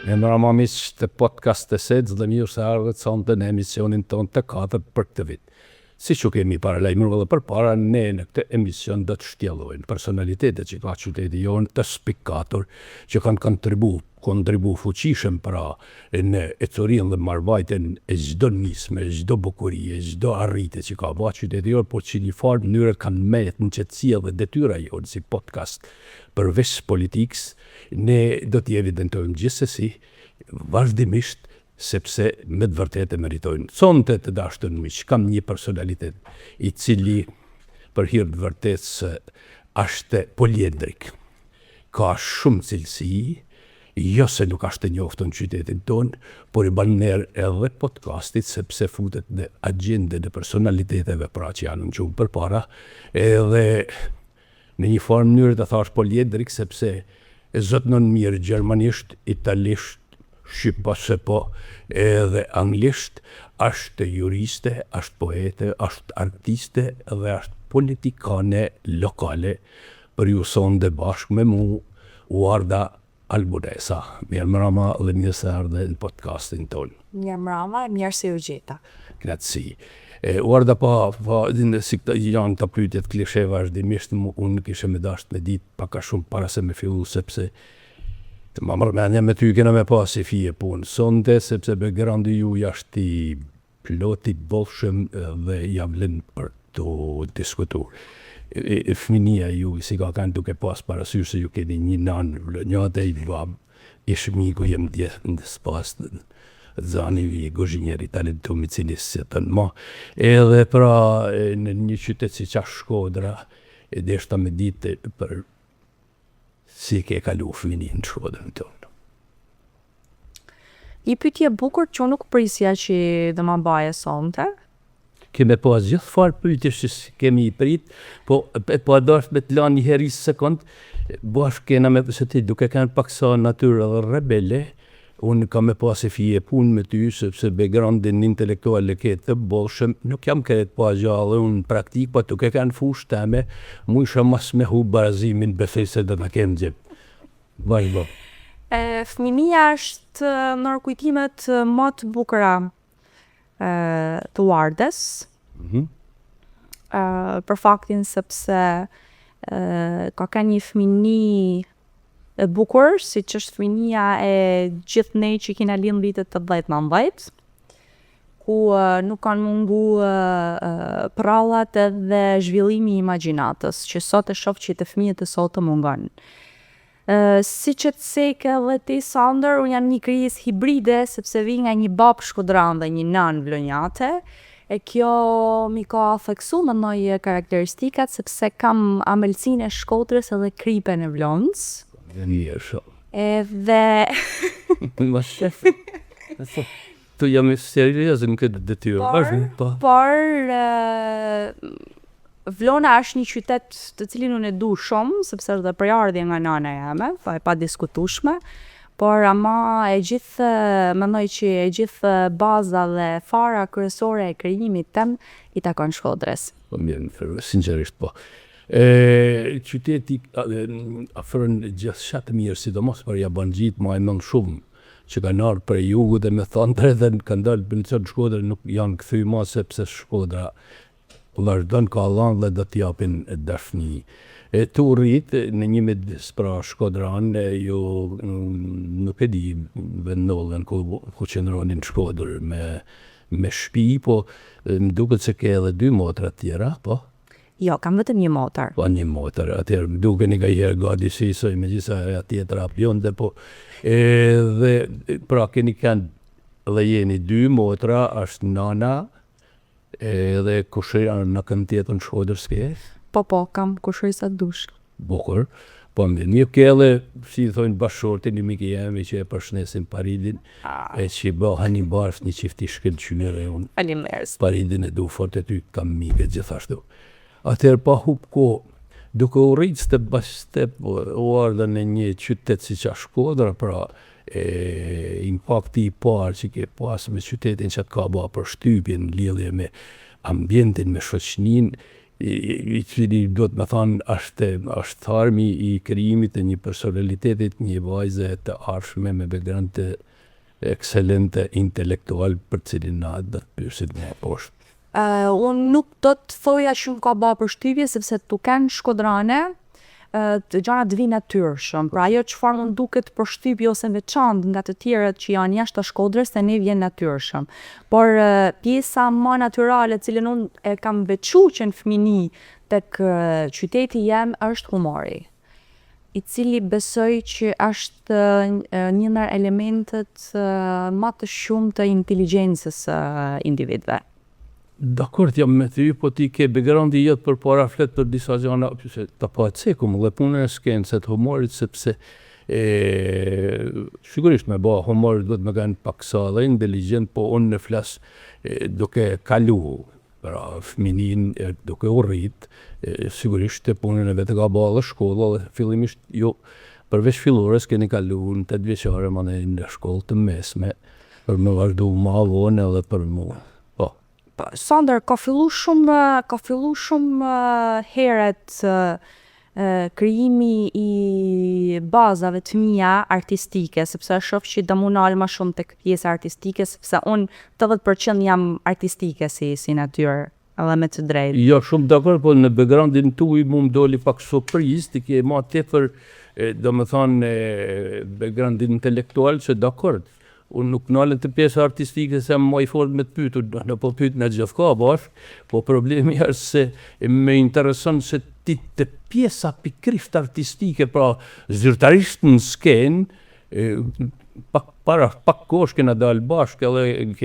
Emra miq të podcast të SEDS dhe mirë se ardhët sonte në emisionin ton të 4 për këtë vit. Si që kemi paralajmëruar edhe përpara, ne në këtë emision do të shtjellojmë personalitetet që ka qyteti jonë të spikatur, që kanë kontribu fuqishëm pra në ecurinë dhe marrëvajtjen e çdo nisme, çdo bukurie, çdo arritje që ka bërë qyteti jonë, por që një farë mënyrë kanë mbajtur në qetësia dhe detyra jonë si podcast përveç politikës, ne do t'i evidentojmë gjithsesi vazhdimisht sepse me të vërtetë meritojnë. Sonte të dashur miq, kam një personalitet i cili për hir të vërtetës është poliedrik. Ka shumë cilësi, jo se nuk është e njohur në qytetin tonë, por i bën ner edhe podcastit sepse futet në agjendën e personaliteteve pra që janë në gjuhë përpara, edhe në një farë mënyrë të thash poliedrik sepse e zotnon mirë gjermanisht, italisht, shqipase po, edhe anglisht, është juriste, është poete, është artiste dhe është politikane lokale. Për ju sonde bashkë me mu, Warda Albunesa. Mirë mbrëma dhe mirë se ardhe në podcastin tonë. Mirë mbrëma, mirë se u gjeta. Grazie. Warda si janë të pyetjet klishe vazhdimisht, unë kishe me dasht me ditë paka shumë para se me fillu, sepse të më mërmenja me ty kena me pas i fije punë sonde, sepse backgroundi ju jashtë i ploti bollshëm dhe javlen për të diskutu. Fëminia ju si ka kanë duke pas parasysh se ju keni një nanë vlonjate i bab, i shmiku jem djetë në spas zani i gozhinjeri talentu mi cili se të në ma. Edhe pra në një qytet si qash Shkodra, e deshta me ditë për si ke kalu fëminin në Shkodrën tonë. I pyetje bukur që nuk prisja që dhe ma baje sonte. Keme pas gjithë farë pyetje që kemi i prit, po adash me të lanë një heri sekund, bashkë kena me se ti duke kanë pak sa natyrë dhe rebele, unë kam me pas e fije punë me ty, sepse backgroundin intelektual e ke të bollshëm, nuk jam kërët pa gjallë, unë praktik, po duke kanë fush teme, mu isha mas me hu barazimin befej se dhe në kemë gjepë. Vajbo. Fëminia është në kujtimet më të bukura të Wardës, për faktin sepse ka një fëmini e bukur, si që është fëminia e gjithë ne që kina linë vitet të 10-19, ku nuk kanë mungu prallat edhe zhvillimi i imagjinatës, që sot e shoh që të fëmijët e sot të mungon. Si që të seke dhe ti Sander, unë jam një krijës hibride, sepse vi nga një bab shkodran dhe një nan vlonjate, e kjo mi ka theksu më nëj karakteristikat, sepse kam amelësin e Shkodrës edhe kripen e Vlonës. Dhe një shumë. Edhe... Ma shefe. Tu jam i serios në këtë detyrë. Por Vlona është një qytet të cilin unë e du shumë, sepse është dhe prejardhje nga nana jeme, pa e pa diskutushme, por ama e gjithë, mendoj që e gjithë baza dhe fara kryesore e krijimit tem i takon Shkodrës. Po mirë, sinqerisht po. Qyteti afërën gjithë shatë mirë, sidomos për jabangjit, ma e mënë shumë, që kanë ardhur për jugu dhe me thonë të edhe kanë dalë për në qëtë Shkodrë, nuk janë këthy ma sepse Shkodra vazhdon ka lanë dhe do t'japin dashni. Tu rritë në një me spra Shkodran, ju nuk e di vendollën ku qëndronin Shkodrë me shpi, po më duket se ke edhe 2 motra tjera, po? Jo, kam vetëm një motor. Po një motor, atëherë më duke një ka jërë gadi sisoj me gjitha tjetra apjonde, po dhe pra keni kanë dhe jeni 2 motra, është nana, edhe kushëria në kënd tjetën Shkodrës ke? Po, kam kushëri sa dush. Bukur. Po një kele, si thonë bashortin, një miki jemi që e përshnesin Paridin, e që bëha një barf një qifti shkëll qynere unë. Faleminderit. Paridin e du fort e ty kam mike gjithashtu. Atëherë pa hup ko, duke u rritë step by step, u ardhën në një qytet si qa Shkodra, pra impakti i parë që ke pasë me qytetin që të ka ba për shtypjen, lidhje me ambientin, me shoqnin, i cili do të me thonë është tharmi i krijimit të një personalitetit, një vajze të arshme me background të ekselente intelektual për cilin na do të pyesit më poshtë. Unë nuk do të thoja që më ka ba përshtypje, sepse të kenë Shkodrane, të gjana të vinë natyrshëm. Pra ajo çfarë mund duket përshtypje ose veçantë nga të tjerët që janë jashtë të Shkodrës, se ne vjen natyrshëm. Por pjesa më natyrale, cilën unë e kam veçu që në fëmini tek qyteti jem, është humori, i cili besoj që është një ndër elementet më të shumë të inteligjencës individëve. Dakord, jam me ty, po ti ke backgroundi jot për para flet për disa gjëra, se ta pa cekum dhe punën e skencës të humorit, sepse sigurisht me ba humor do të më kanë pak sa dhe inteligjent, po unë në flas duke kalu, pra fëminin duke u rrit, sigurisht të punën e vetë ka ba dhe shkolla, dhe fillimisht jo përveç fillores keni kalu në 8 vjeçare më në shkollë të mesme, për më vazhdu ma vonë edhe për mua. Sander, ka fillu shumë heret krijimi i bazave të mia artistike, sepse shoh që do munal më shumë tek pjesa artistike, sepse unë 80% jam artistike si natyrë, edhe me të drejtë. Jo, shumë dakord, po në backgroundin tuaj mu më doli pak surprizë, ti ke ma tepër, domethënë backgroundin intelektual, që dakord. Unë nuk nalën të pjesë artistike se më i fort me të pytur, në po pyt në gjithka bashkë, po problemi është se me intereson se ti të pjesa pikrisht artistike, pra zyrtarisht në skenë, pak kosh kena dalë bashkë, edhe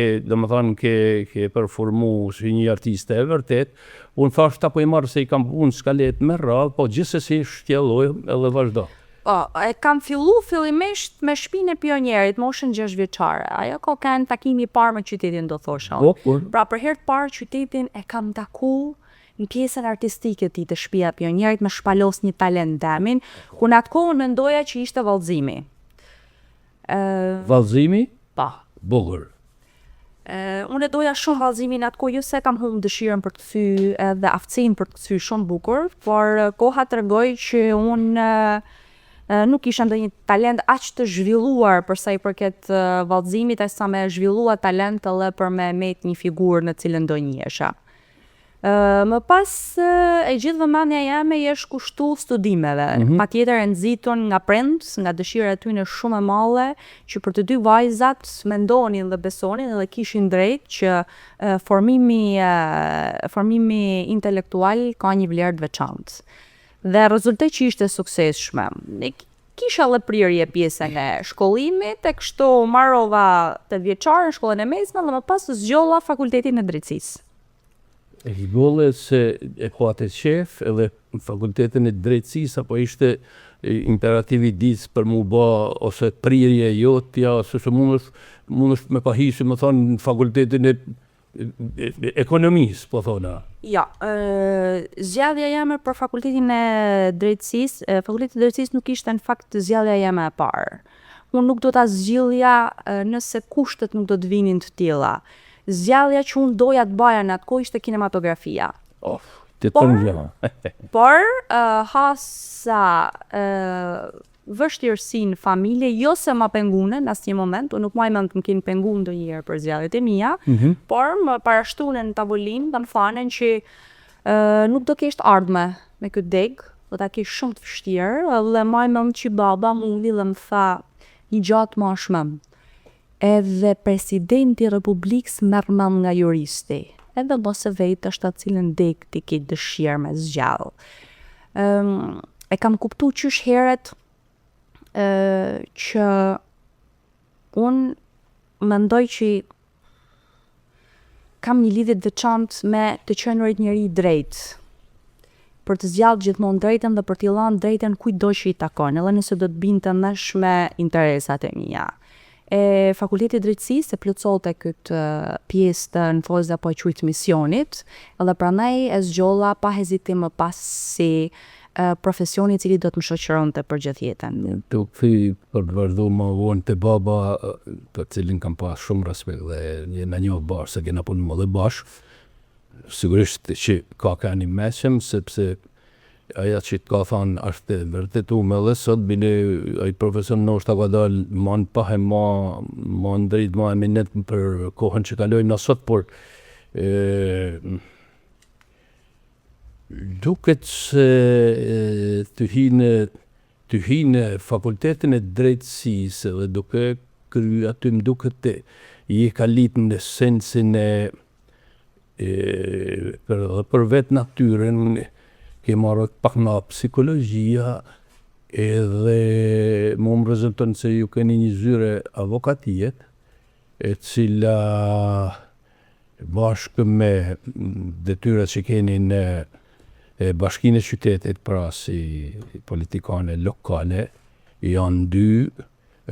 ke performu si një artiste e vërtet, unë thash ta po i marrë se i kam punë skalet me radhë, po gjithsesi shtjelloj edhe vazhdo. E kam fillu fillimisht me Shtëpinë e Pionierit, moshën 6 vjeçare. Ajo ka kanë takimi i parë me qytetin, do thosha. Pra për herë të parë qytetin e kam taku në pjesën artistike të Shtëpia e Pionierit, me shpalos një talent demin, ku në atë kohën mendoja që ishte vallëzimi. Vallëzimi? Pa. Bukur. Unë e doja shumë vallëzimin atë kohë, jo se kam humbur dëshirën për të kthy edhe aftësinë për të kthy shumë bukur, por koha tregoi që unë nuk isha ndonjë talent aq të zhvilluar për sa i përket vallëzimit, as sa me zhvillua talent edhe për me met një figurë në cilën do njihesha. Më pas e gjithë vëmendja jeme jesh kushtu studimeve, patjetër e nxitur nga prindë, nga dëshira e tyre shumë e madhe, që për të dy vajzat mendonin dhe besonin edhe kishin drejt që formimi intelektual ka një vlerë të veçantë. Dhe rezultoi që ishte suksesshme. Kisha edhe prirje pjesën e shkollimit, e kështu marrova 8 vjeçare në shkollën e mesme dhe më pas zgjolla fakultetin e drejtësisë. E higolle se e pate qef edhe në fakultetin e drejtësisë, apo ishte imperativi disë për mu ba, ose prirje jotja, ose se mundësh me pahisi, më thonë, në fakultetin e ekonomisë, po thona. Ja, zgjedhja jeme për fakultetin e drejtësisë, fakulteti i drejtësisë nuk ishte në fakt zgjedhja jeme e parë. Unë nuk do ta zgjidhja nëse kushtet nuk do të vinin të tilla. Zgjedhja që unë doja të baja në atë kohë ishte kinematografia. Por hasa vështirësi në familje, jo se ma pengune në asnjë moment, unë nuk mend të më kenë penguar ndonjëherë për zgjedhjet e mia, por më parashtunen në tavolinë, më thanen që nuk do kesh ardhme me këtë deg, do ta kesh shumë të vështirë, dhe më mend që baba mundi dhe më tha një gjatë mashme. Edhe presidenti i Republikës merr mend nga juristi. Edhe mos e vetë është atë cilën deg ti ke dëshirë me zgjallë. E kam kuptuar qysh heret që unë mendoj që kam një lidhje të veçantë me të qenurit njëri i drejtë, për të zgjallë gjithmonë drejtën dhe për t'i lënë drejtën kujtdo që i takon, edhe nëse do të binte ndesh me interesat e mia. Fakulteti i drejtësisë e plotësonte këtë pjesë të nfozë apo e quajt misionit, edhe prandaj e zgjolla pa hezitim më pas si profesioni i cili do të më shoqëronte për gjithë jetën. Tu kthy për të vazhduar më vonë te baba, të cilin kam pas shumë respekt dhe në një bashkë se kena punuar edhe bashkë. Sigurisht që ka një mesëm, sepse aja që të ka thonë është e vërtetume dhe sot bile ai profesor ndoshta ka dalë ma në pahe ma ndrit, ma eminet për kohën që kalojmë na sot, por duket se të hinë fakultetin e drejtësisë dhe duke kry aty më duket i ka litë në sensin për vetë natyren, ke marrë pak nga psikologjia edhe mu më rezulton se ju keni një zyre avokatijet e cila bashkë me detyrat që keni në bashkinë e qytetit, pra si politikane lokale, janë 2,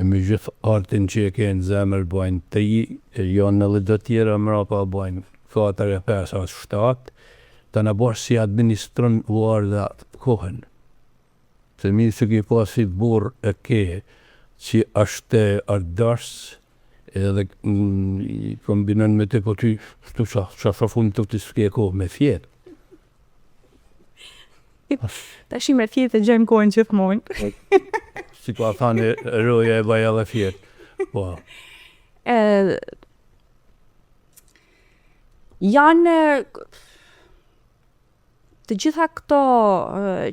me gjithë artin që e kenë zemër bajnë 3, janë edhe do tjera mrapa bajnë 4, 5, 7, të në bashkë si administron varda kohën. Se mirë që ki pasi burë e ke që është ardars edhe kombinon me te po ty qa fund të të s'ke kohë me fjetë. Ta shi me fjetë e gjejmë kohën gjithmonë. Si ka thane roja e baja dhe fjetë. Po. Janë të gjitha këto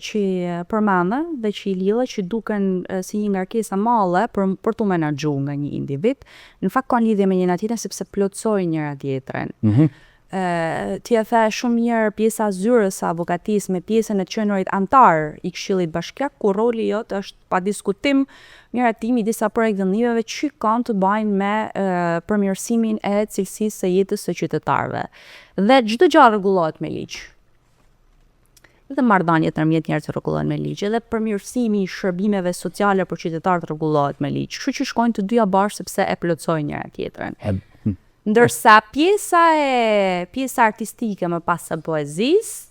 që përmendë dhe që i lidhe që duken si një ngarkesë e madhe për tu menaxhu nga një individ, në fakt kanë lidhje me njëra tjetrën sepse plotësojnë njëra tjetrën. Ti e the shumë mirë pjesa zyrës së avokatisë me pjesën e qenurit antar i Këshillit Bashkiak, ku roli jot është pa diskutim miratimi i disa projektëndimeve që kanë të bëjnë me përmirësimin e cilësisë së jetës së qytetarëve. Dhe çdo gjë rregullohet me ligj. Dhe marrëdhëniet ndërmjet njerëzve rregullohen me ligj, edhe përmirësimi i shërbimeve sociale për qytetarët rregullohet me ligj. Kështu që shkojnë të dyja bashkë sepse e plotësojnë njëra tjetrën. Ndërsa pjesa artistike më pas së poezisë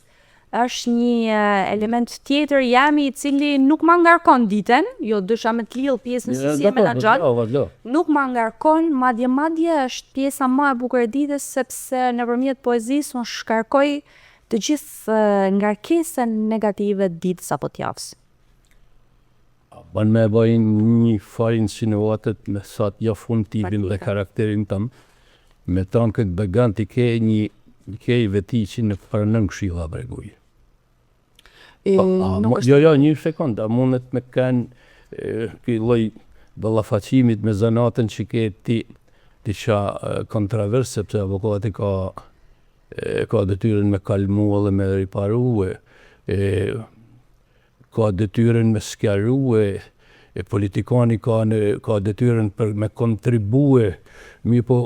është një element tjetër jemi i cili nuk ma ngarkon ditën, jo dësha me të lidh pjesën se si e menaxhon. Nuk ma ngarkon, madje është pjesa më e bukur e ditës sepse nëpërmjet poezisë unë shkarkoj të gjithë ngarkesën negative ditës apo të javës. Ban me bëjnë një farë insinuatet me sa t'ja fund tipin dhe karakterin tëmë, me tonë këtë begant i ke i veti që në përnën këshilla breguj. Jo, një sekund, a mundet me kanë këj loj ballafaqimit me zanatën që ke ti qa kontravers, sepse avokati ka detyrën me kalmu dhe me riparu, ka detyrën me skjaru, politikani ka detyrën me kontribue, mi po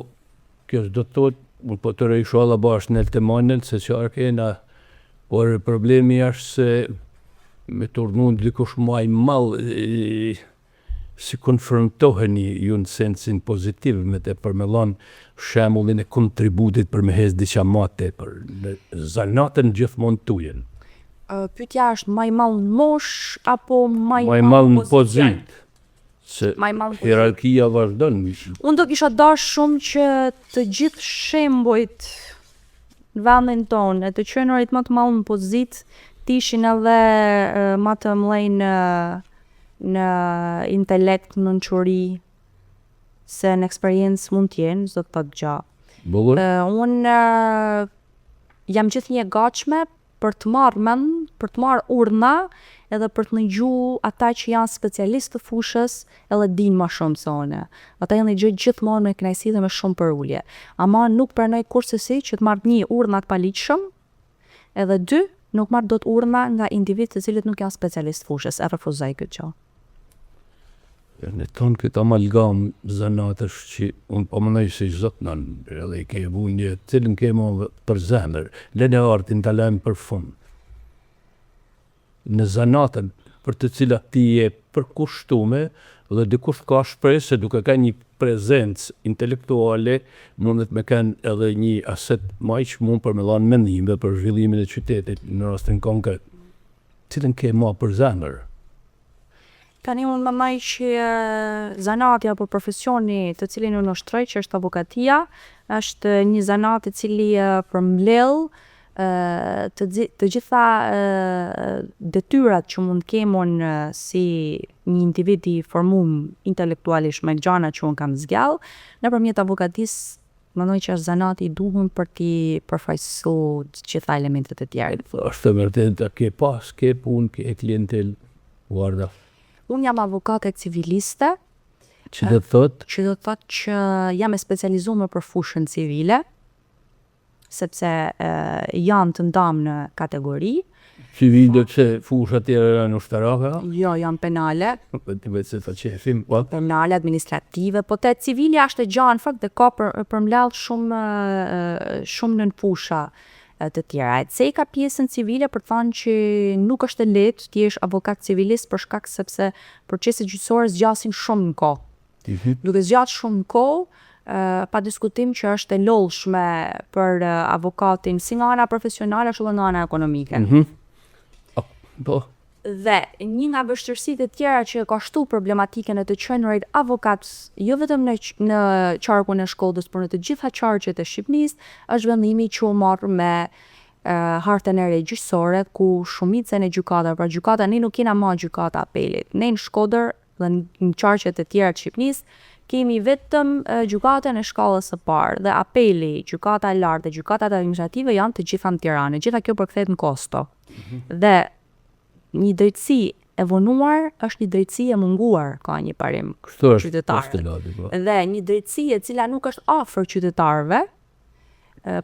kjo s'do të thotë, po të rejshu alla bashkë në të manel, se qarë kena, por problemi është se me turnu në dikush maj malë, si konfrontoheni ju në sensin pozitiv me të përmelon shemullin e kontributit për me hez diqa ma tepër, në zanatën gjithmonë tujen. Pyetja është maj malë në mosh apo maj malë në pozit? Se hierarkia vazhdon. Unë do kisha dash shumë që të gjithë shembujt në vendin tonë, të qenurit më të malë në pozit, t'ishin edhe më të mlej në intelekt, në nënquri, se në eksperiencë mund t'jenë, zdo të të gjatë. Unë jam gjithë një gatshme për të marrë mend, për të marrë urna, edhe për të nëgju ata që janë specialistë të fushës edhe dinë ma shumë se one. Ata janë nëgjë gjithmonë me kënaqësi dhe me shumë përulje. Ama nuk pranoj kurrësi që të marrë një urna të paligjshëm, edhe 2, nuk marrë dot urna nga individ të cilët nuk janë specialistë fushës. E refuzoj këtë gjë. Në tonë këtë amalgam zanatësh që unë pëmënoj se zotë nënë, edhe i ke bu një cilën ke më për zemër, lene artin të lajmë për fund. Në zanatën për të cilat ti je përkushtume dhe dikush ka shpresë duke ka një prezencë intelektuale mundet me kanë edhe një aset ma që mund për me lanë mendime për zhvillimin e qytetit në rastin konkret. Cilën ke ma për zemër? Tani unë mendoj që zanati apo profesioni të cilin unë ushtroj, që është avokatia, është një zanat i cili përmbledh të gjitha detyrat që mund kemon si një individ i formum intelektualisht me gjana që unë kam zgjall, nëpërmjet avokatisë mendoj që është zanati i duhur për t'i përfaqësuar të gjitha elementet e tjera. Është vërtet ke punë, ke klientel, guarda. Unë jam avokate civiliste, Që do të thotë? që do të thotë që jam e specializuar për fushën civile, sepse janë të ndamë në kategori. Civile që fusha tjera janë ushtarake? Jo, janë penale. Ti vetë se ta qefim, po? Penale, administrative, po te civilja është e gjanë fakt dhe ka përmbledh shumë nën fusha të tjera. E ceka pjesën civile për të thënë që nuk është e lehtë ti jesh avokat civilist për shkak sepse proceset gjyqësore zgjasin shumë në kohë. Duke zgjat shumë në kohë, pa diskutim që është e lodhshme për avokatin si nga ana profesionale ashtu edhe nga ana ekonomike. Po. Dhe një nga vështirësitë e tjera që ka shtu problematikën e të qenurit avokat jo vetëm në qarkun e Shkodrës, por në të gjitha qarqet e Shqipërisë, është vendimi që u marr me hartën e re gjyqësore, ku shumicën e gjykatave, pra gjykata ne nuk kena më gjykata apelit. Ne në Shkodër dhe në qarqet e tjera të Shqipërisë kemi vetëm gjykatën e shkallës së parë dhe apeli, gjykata e lartë dhe gjykatat administrative janë të gjitha në Tiranë. Gjitha kjo përkthehet në kosto. Dhe një drejtësi e vonuar është një drejtësi e munguar, ka një parim qytetarëve. Dhe një drejtësi e cila nuk është afër qytetarëve,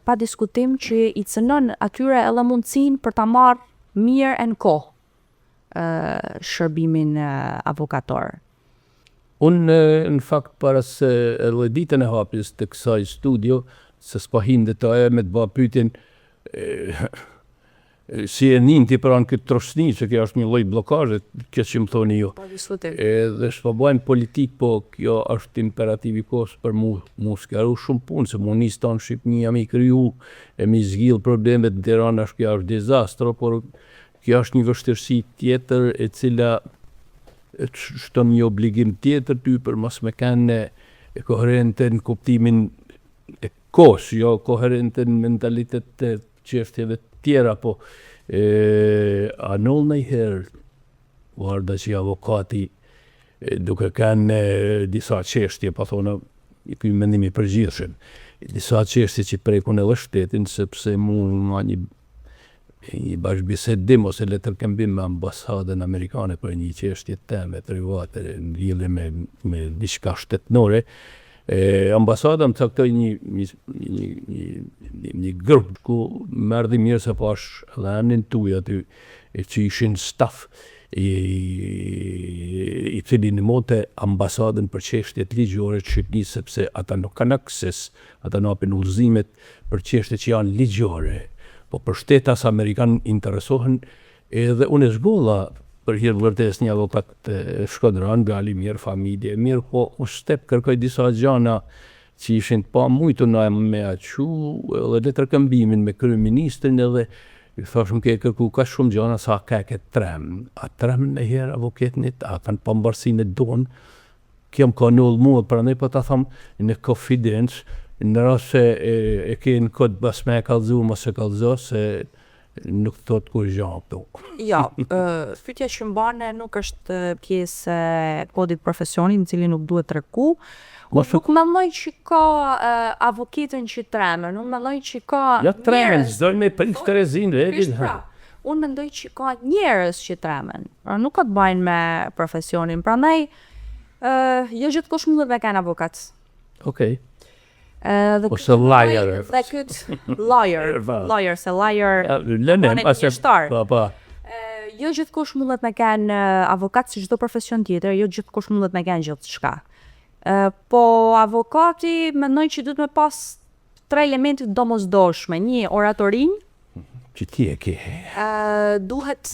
pa diskutim që i cënon atyre edhe mundësinë për ta marrë mirë e në kohë shërbimin avokator. Unë në fakt para se edhe ditën e hapjes të kësaj studio, se s'pa hin detaje me të bë pyetjen si e ninti pranë këtë trosni, që kjo është një lloj blokazhe, kjo që më thoni ju. Edhe s'po bëjmë politik, po kjo është imperativ i kohës për mu s'karu shumë punë, se mu nis tonë Shqipëni jam i kriju, e mi zgjidh problemet në Tiranë, kjo është dizastro, por kjo është një vështirësi tjetër e cila shton një obligim tjetër ty për mos me kanë e koherente në kuptimin e kohës, jo koherente në mentalitet të çështjeve tjera, po a nol nëjherë guarda që avokati duke kanë disa çështje, pa thonë i ky mendim i përgjithshëm, disa çështje që prekun edhe shtetin, sepse mu nga një bashkëbisedim ose letërkëmbim me ambasadën amerikane për një çështje teme private në lidhje me diçka shtetnore, ambasada më caktoi një grup ku më erdhi mirë se pash edhe anin tuj aty që ishin staf i cili ndihmonte ambasadën për çështjet ligjore të Shqipërisë, sepse ata nuk kanë akses, ata nuk hapin udhëzimet për çështje që janë ligjore. Po për shtetas Amerikan interesohen edhe unë e zgolla për hir vërtes një avokat shkodran, gali mirë, familje mirë, po unë shtep kërkoj disa gjana që ishin pa mujtu na me aqu, edhe letërkëmbimin me kryeministrin edhe i thashëm ke kërku ka shumë gjana sa ka ke trem. A trem në herë avoketnit, a kanë pambarësinë e donë, kjo më ka nullë mua, për ne po ta thamë në konfidencë, në rast se e ke në kod bas me e kallëzu, mos e kallëzo, se nuk thot kur gjanë këtu. Jo, pyetja që mbane nuk është pjesë e kodit profesioni, në cilin nuk duhet treku. Nuk mendoj që ka avokatën që tremen, unë mendoj që ka ja tremen, zdojnë me prit Terezin, unë mendoj që ka njerëz që tremen, nuk ka të bajnë me profesionin, prandaj jo gjithkush mundet me kanë avokat. Okej. Ose liar. Dhe këtë liar, se liar lënem, jo gjithkush mundet me kanë avokat si çdo profesion tjetër, jo gjithkush mundet me kanë gjithçka. Po avokati mendoj që duhet me pas 3 elemente domosdoshme, një oratorin, që ti e ke. Duhet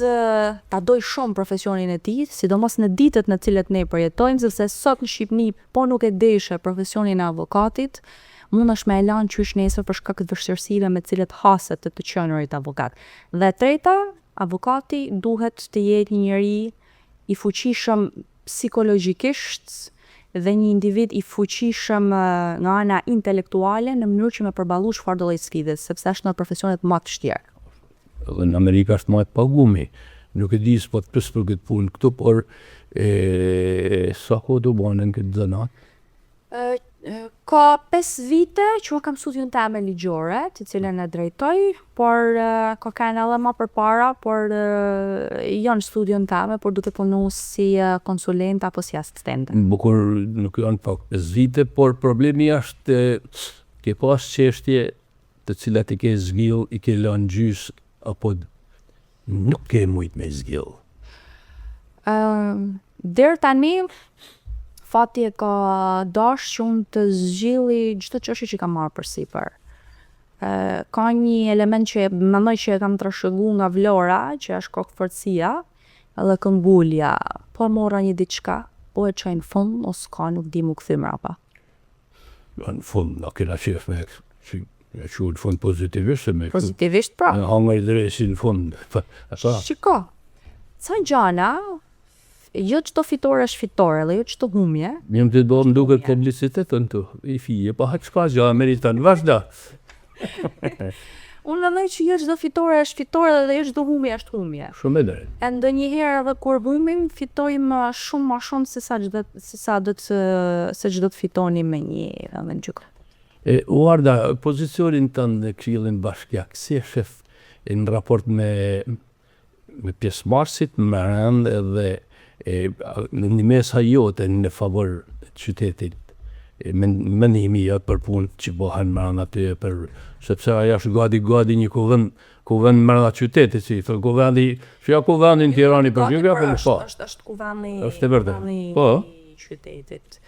ta doj shumë profesionin e tij, sidomos në ditët në cilet ne përjetojmë, sepse sot në Shqipëri po nuk e deshe profesionin e avokatit, mundesh me elan qysh nesër për shkak të vështirësive me cilet haset të qenurit avokat. Dhe treta, avokati duhet të jetë një njeri i fuqishëm psikologjikisht dhe një individ i fuqishëm nga ana intelektuale në mënyrë që me përballu çfarë do lloj sfide, sepse është në profesionet më të vështira. Dhe në Amerikë është më e pagumi. Nuk e di s'po të pës për këtë punë këtu, por sa kohë do banë në këtë zanat? Ka 5 vite që unë kam studiun teme ligjore, të cilën e drejtoj, por ka kanë edhe më përpara, por jo në studiun teme, por duke punu si konsulent apo si asistente. Bukur nuk janë pak 5 vite, por problemi është ke pas çështje të cilat i ke zgjill, i ke lënë gjys, apo nuk ke mujt me zgjill. Deri tani fati e ka dash që unë të zgjilli çdo çështje që kam marrë përsipër. Ka një element që mendoj që e kam trashëguar nga Vlora, që është kokëforcia edhe këmbulja. Po morra një diçka, po e çoj në fund, ose ka nuk di mu kthy mrapa. Në fund, na kena qef me e që në fund pozitivisht me Pozitivisht pra. Hangër dresi në fund. Shiko, ca gjana, jo çdo fitore është fitore, dhe jo çdo humje. Jam të do më duket publicitetën tu, i fije, pa haq s'ka gjë meriton, vazhdo. Unë mendoj që jo çdo fitore është fitore dhe jo çdo humje është humje. Shumë e drejtë. E ndonjëherë edhe kur humim fitojmë shumë më shumë se çdo të fitonim me një gjyk. Uarda, pozicionin tënë në Këshillin Bashkiak, si e shef në raport me pjesëmarrësit, me rënd edhe në një mesa jote në favor qytetit, mendimi për punë që bëhen mërën aty, sepse aja është gati një kuvend mërën qytetit, si thë kuvendi, që ja kuvendin Tirani për gjyga, për në po. Është kuvendi i qytetit.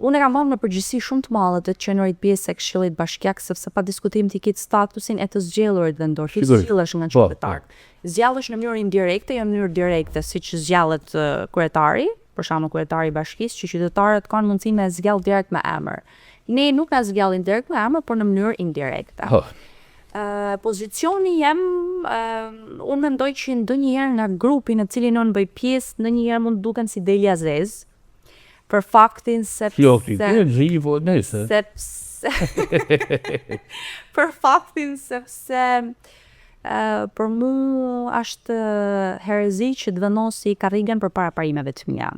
Unë e kam marrë në përgjithësi shumë të madhe të qenurit pjesë e Këshillit Bashkiak, sepse pa diskutim ti kitë statusin e të zgjellurit vendor, ti zgjellesh nga qytetarët. Zgjallesh në mënyrë indirekte, jo në mënyrë direkte, siç zgjallet kryetari, për shembull kryetari i bashkisë, që qytetarët kanë mundësinë me zgjall direkt me emër. Ne nuk na zgjallim direkt me emër, por në mënyrë indirekte. Pozicioni jem, unë mendoj që ndonjëherë në grupin në cilin unë bëj pjesë, ndonjëherë mund duken si Delia Zez, për faktin sepse për faktin sepse për mu është herezi që të vendosi karrigen përpara parimeve të mia.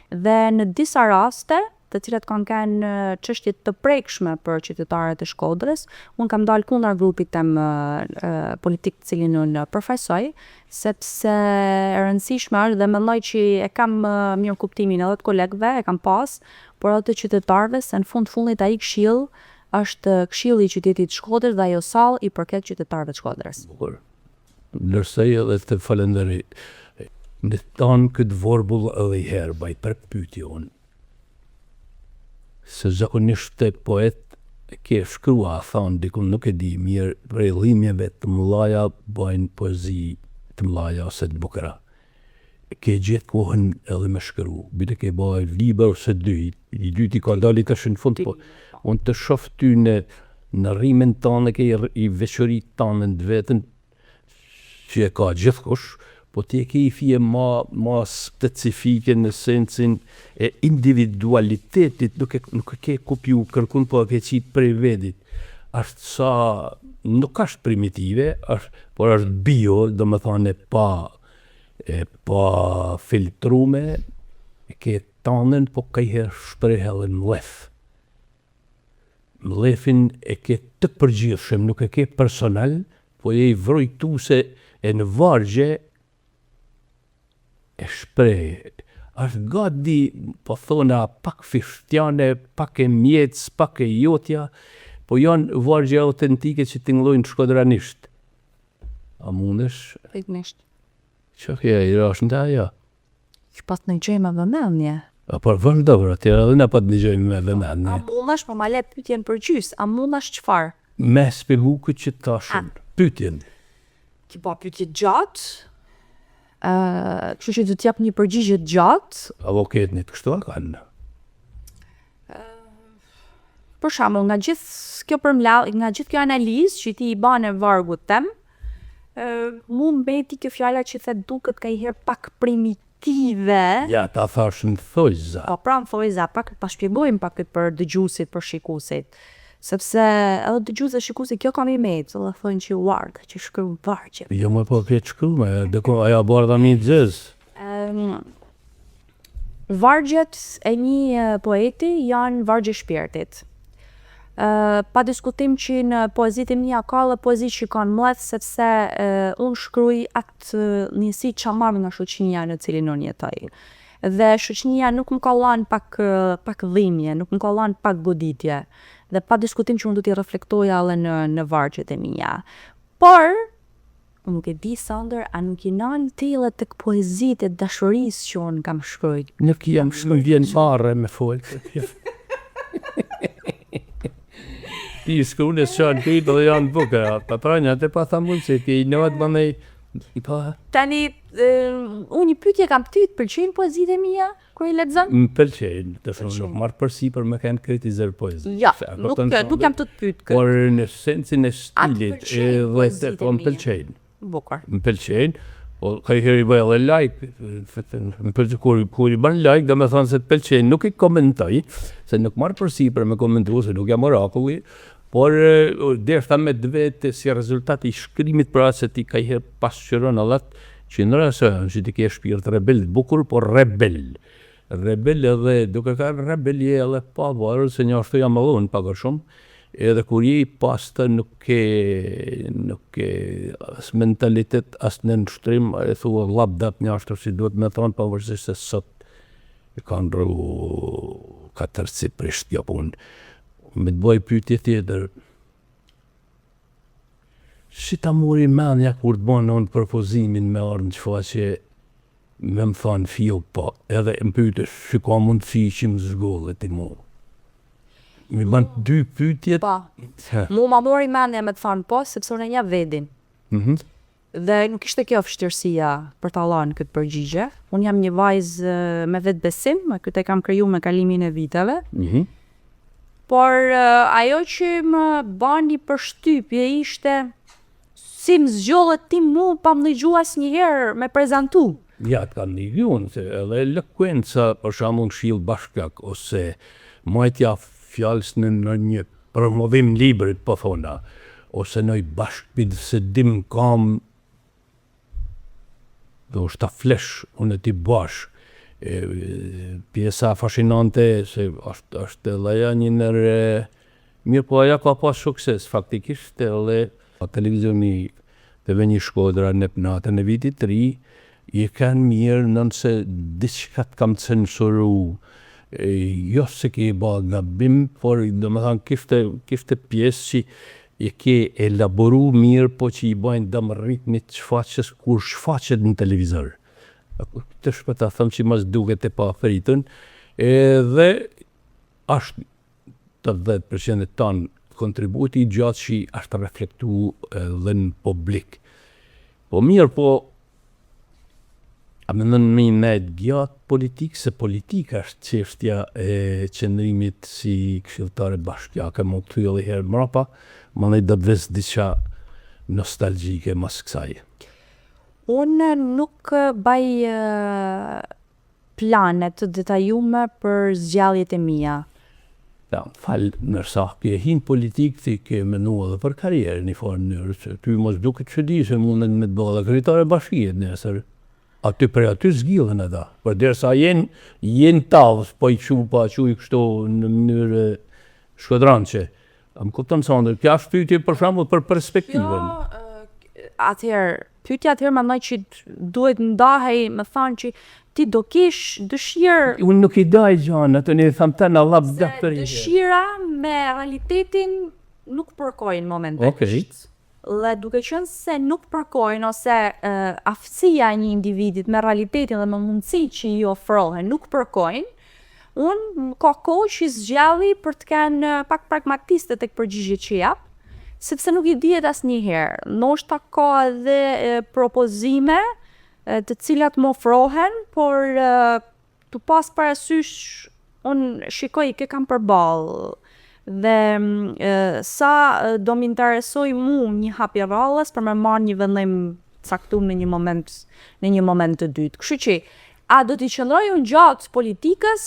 Dhe në disa raste, të cilat kanë çështje të prekshme për qytetarët e Shkodrës, unë kam dalë kundër grupit tem politik të cilin unë përfaqësoj, sepse e rëndësishme është dhe mendoj që e kam mirë kuptimin edhe të kolegëve, e kam pas, por edhe të qytetarëve, se në fundit ai këshill është këshilli i qytetit të Shkodrës dhe ajo sallë i përket qytetarëve të Shkodrës. Ndërsej edhe të falenderoj. Në tanë këtë vorbull edhe i herë, baj për pyetje unë. Se zakonisht të poet ke shkrua, thonë, dikun nuk e di mirë, prej llimjeve të mëllaja bëjnë poezi të mëllaja ose të bukura. Ke gjithë kohën edhe me shkru, bide ke bëjë libër ose dy, i dyti ka dali të shë në fund, po unë të shof ty në rrimen tonë, ke i veçorit tonë në vetën, që e ka gjithë kush, po ti e ke i fije ma specifike në sensin e individualitetit, nuk e ke kopju kërkun, po e ke qitë prej vedit. Nuk është primitive, por është bio, do më thane pa filtrume, e ke tanën, po ka i herë shprejhe dhe mlef. Mlefin e ke të përgjithshëm, nuk e ke personal, po e i vrojtu se e në vargje, e shprej, është gati, po thona, pak fishtjane, pak e mjetës, pak e jotja, po janë vargje autentike që t'ingllojnë shkodranisht. A mundesh? Piknisht. Që kja i rash në ajo? Që pas në gjejmë me vëmendje. Por vazhdo, atëherë edhe na pat në gjejmë me vëmendje. A mundesh për ma le pyetjen përgjys, a mundesh çfarë? Me spjegu këtë që tashën, pyetjen. Ki pa pyetje gjatë, kështu që do t'jap një përgjigje të gjatë. Avokatët kështu a kanë. Për shembull, nga gjithë kjo analizë që ti i bën e vargut tem, mu mbeti kjo fjala që the duket ka i herë pak perspektive. Ja, ta thash në thojza. Po pra më thojza, pak ta shpjegojmë pak këtë për dëgjuesit, për shikuesit. Sepse edhe dëgjuesit dhe shikuesit kjo kanë i metë, edhe thonë që Ward, që shkruan vargje. Jo më po këtë shkrume, aja bardha mi gjëz. Vargjet e një poeti janë vargje shpirtit. Pa diskutim që në poezit e mia ka dhe poezi që kanë mleth, sepse unë shkruaj atë njësi që marrë nga shoqënia në cilin unë jetoj. Dhe shoqënia nuk më ka lanë pak dhimbje, nuk më ka lanë pak goditje. Dhe pa diskutim që unë du t'i reflektoja edhe në vargjet e mia. Por, nuk e di Sander, a nuk i nanë tile të poezit e dashurisë që unë kam shkruajt. Nuk jam shkruaj vjen marre me folë. Ti shkruan e shanë pyjtë dhe janë buke, pa pranja të pa thamun se ti i nëvat banej. Tani, unë i pyetje kam ty, të pëlqejnë poezit e mia, kur i lexon? Më pëlqejnë, të thonë nuk marrë përsi për me kanë kritizer poezi. Ja, nuk jam të pyet këtë. Por në sensin e stilit, edhe po më pëlqejnë. Bukur. Më pëlqejnë, po ka i heri bëj edhe like, më pëlqejnë kur i bën like, dhe me thonë se të pëlqejnë, nuk i komentoj, se nuk marrë përsi për me komentu, se nuk jam orakulli, por derisa me vetë si rezultat i shkrimit pra se ti ka i herë pasqyron allat që në rrasën që ti ke shpirt rebel, bukur, por rebel. Rebel edhe duke ka rebelje edhe pa varur se një ashtu jam allon pakër shumë, edhe kur je i pasta nuk ke as mentalitet, as në nështrim, e thua labdat një ashtu si duhet me thonë, pavarësisht se sot e kanë rru 4 ciprisht kjo punë. Me të bëj pyetje tjetër, si ta mori menja kur të bënë në propozimin me arë në që faqe me më thonë fjo po, edhe më pyte që ka mundësi që më zgollet i mu. Mi bënë 2 pytjet. Pa, mu ma mori menja me të thonë po, sepse unë e nja vedin. Dhe nuk ishte kjo vështirësia për ta lanë këtë përgjigje. Unë jam një vajzë me vetë besim, me këtë e kam kriju me kalimin e viteve. Por ajo që më bani përshtypje ishte si më zgjollet ti mu pa më dëgju asnjëherë me prezantu. Ja, të kanë një gjunë, se edhe elokuenca për shembull Këshill Bashkiak, ose majtja fjalës në një promovim librit, po thona, ose në bashkëpid se dim kam do shta flesh unë ti bashkë. Pjesa fascinante se është edhe një nërë mirë, po aja ka pas sukses faktikisht edhe televizioni të një Shkodra në natën e vitit 3 i kanë mirë nëse diçka të kam censuru, jo se ke ba nga bim, por do me thanë kishte pjesë që i ke elaboru mirë, po që i bajnë dëmë ritmit shfaqës kur shfaqet në televizor. Të shpëta thëmë që mas duket e pa fritën, edhe ashtë të 10% e tanë kontributi i gjatë që ashtë reflektu dhe në publik. Po mirë, po a me nënë me nejtë gjatë politikë, se politika është çështja e qëndrimit si këshilltare bashkiake, më këtu edhe herë mrapa, më nejtë dhe vës diqa nostalgjike mas kësaj. Unë nuk baj planet të detajume për zgjalljet e mia. Ja, falë nërsa ke hinë politikë ti ke menua dhe për karierë një farë njërë, se ty mos duke që di se mundet me të bëlla kritare bashkijet nesër. Aty për aty zgjilën edhe, për derisa jenë tavës, po i i kështu në mënyrë shkodranqe. Më kupton Sander, kja është pyetje për shembull për perspektivën. Pyetja atëherë më ndaj që duhet ndahej, më thanë që ti do kish dëshirë. Unë nuk i daj gjanë, atë një thamë të në lab dhe për i. Dëshira me realitetin nuk përkojnë momentalisht. Dhe duke qenë se nuk përkojnë ose aftësia e një individit me realitetin dhe me mundësi që i ofrohen nuk përkojnë, unë ka kohë që zgjalli për të kenë pak pragmatiste tek përgjigjet që jap, sepse nuk i dihet asnjëherë. Ndoshta ka edhe propozime të cilat më ofrohen, por të pas parasysh unë shikoj kë kam përballë dhe sa do m'interesoj mu një hapje rallës për me marrë një vendim caktuar në një moment të dytë. Kështu që A do t'i qëndrojë unë gjatë politikës,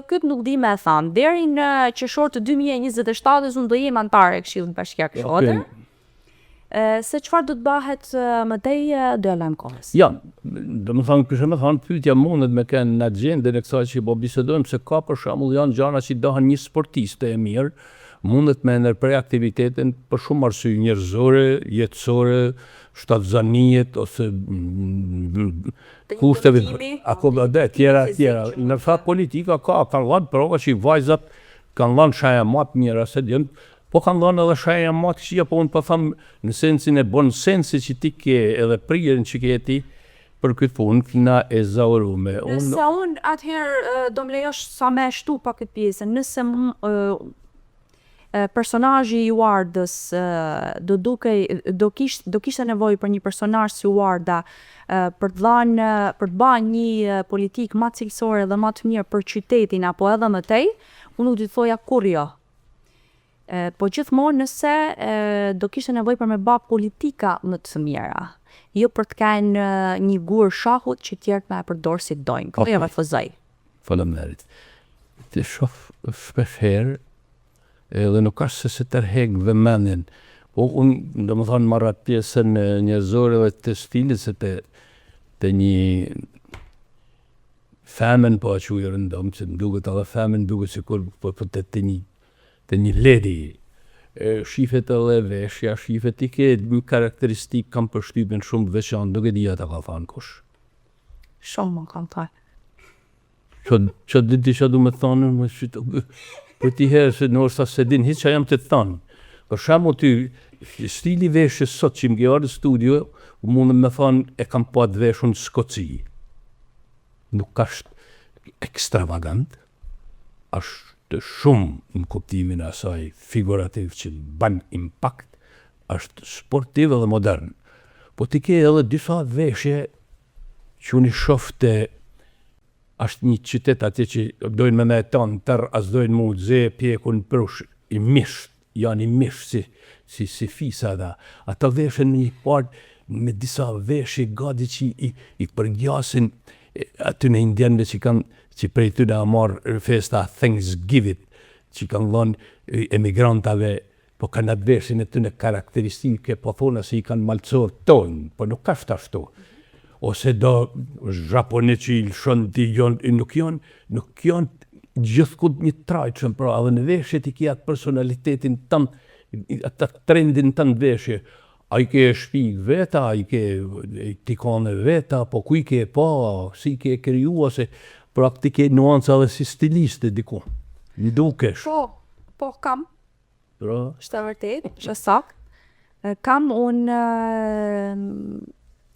këtë nuk di me thamë. Deri në qershor të 2027 unë do jem antare e Këshillit Bashkiakoshor. Se çfarë do të bëhet mëtej do ja lajm kohës. Ja, domethënë kështu më thonë pyetja mundet me kanë në agjendën e kësaj që po bisedojmë se ka për shembull janë gjëra që dohen një sportiste e mirë, mundet me ndërprer aktivitetin për shumë arsye njerëzore, jetësore, shtatzaniet ose kushteve apo dhe tjera. Në fakt politika kanë dhënë prova që vajzat kanë dhënë shaja më të mira se djem, po kanë dhënë edhe shaja më të këqija, po unë po them në sensin e bon sensi që ti ke edhe prirjen që ke ti për këtë punë na e zaurume. Nëse unë atëherë do më lejosh sa më shtu pa këtë pjesën, nëse personazhi i Wardës do kishte nevojë për një personazh si Warda për të bërë një politikë më cilësore dhe më të mirë për qytetin apo edhe më tej, unë nuk do të thoja kurrë jo. Po gjithmonë nëse do kishte nevojë për me bë politika më të mira, jo për të kanë një gur shahut që tjerët me e përdorë si dojnë. Kjo ja vefozoj. Faleminderit. Të shoh shpeshherë edhe nuk ka se tërheq vëmendjen. Po unë domethënë marr atë pjesën njerëzore dhe të stilit se të një femën po e quaj rëndom, që më duket edhe femën duket sikur po të një ledi. Shifet edhe veshja, shifet i ke një karakteristik kam përshtypjen shumë veçantë, nuk e di ata ka thënë kush. Shumë më kanë thënë. Që disha du me thonë, për ti herë se nërsa se din hiç që jam të thonë. Për shembull ty, stili veshjes sot që më ke ardhur në studio, mund me thonë e kam pa të veshur në Skoci. Nuk është ekstravagant, është shumë në kuptimin e asaj figurativ që ban impact, është sportiv edhe modern. Po ti ke edhe disa veshje që unë i shoh të është një qytet atje që dojnë me jeton tërë, as dojnë mu dze, pjekun prush, i misht, janë i misht si fisa da. Ata veshën një partë me disa veshje gati që i përgjasin aty në indianëve që prej ty da marrë festa Thanksgiving, që kanë dhënë emigrantave, po kanë atë veshjen e ty në karakteristike, po thonë se i kanë malcor tonë, po nuk ka ashtu. Ose do Japone që i lëshon ti nuk janë gjithkund një trajtshëm, pra edhe në veshjet i ke atë personalitetin tënd, atë trendin tënd veshje. A i ke shpik veta, a i ke tikone veta, po ku i ke pa, si i ke kriju, ose praktike nuanca dhe si stiliste diku. Një dukesh. Po kam. Pra? Shtë vërtet, shtë sakt. Kam unë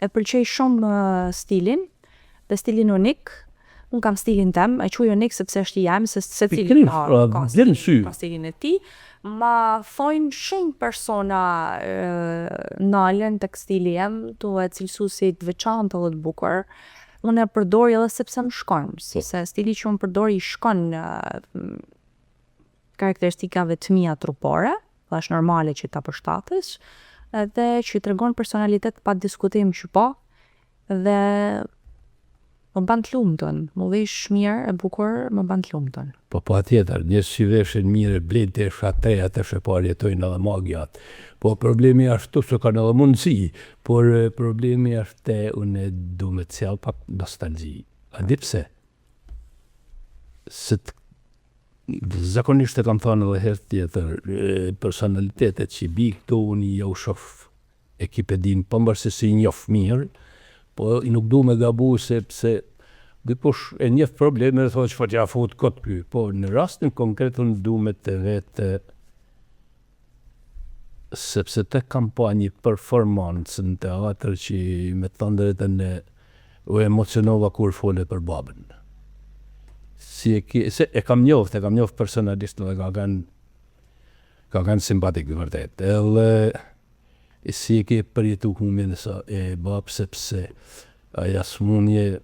e pëlqej shumë stilin, dhe stilin unik. Unë kam stilin tem, e quaj unik sepse është i jam, se cilin ka stilin e ti. Ma thojnë shumë persona nalën të stili jem, të e cilësu si të veçantë dhe të bukur. Unë e përdori edhe sepse më shkon, se stili që unë përdori i shkon karakteristikave të mia trupore, dhe është normale që ta përshtatës, dhe që të regon personalitet pa diskutim që po, dhe më ban të lumëtën, më vesh mirë e bukur, më ban të lumëtën. Po atjetër, njësë që veshin mirë, blete, shatreja të shëpar jetojnë edhe magjatë. Po problemi ashtu se kanë edhe mundësi, por problemi ashte unë du me të sjellë pak nostalgji. A di pse? Se zakonisht e kam thënë edhe herë tjetër, personalitetet që bi këtu unë i u shoh ekipe din, pavarësisht se i njoh mirë, po i nuk du me gabu sepse dikush e njeh probleme dhe thotë çfarë ja fut kot ky. Po në rastin konkret unë du me të vetë sepse te kam pa një performancë në teatr që me të thënë drejtën u emocionova kur fole për babën. Se e kam njoft personalisht dhe ka kanë simpatik vërtet. Edhe si e ke përjetu humin e babë sepse aja smunje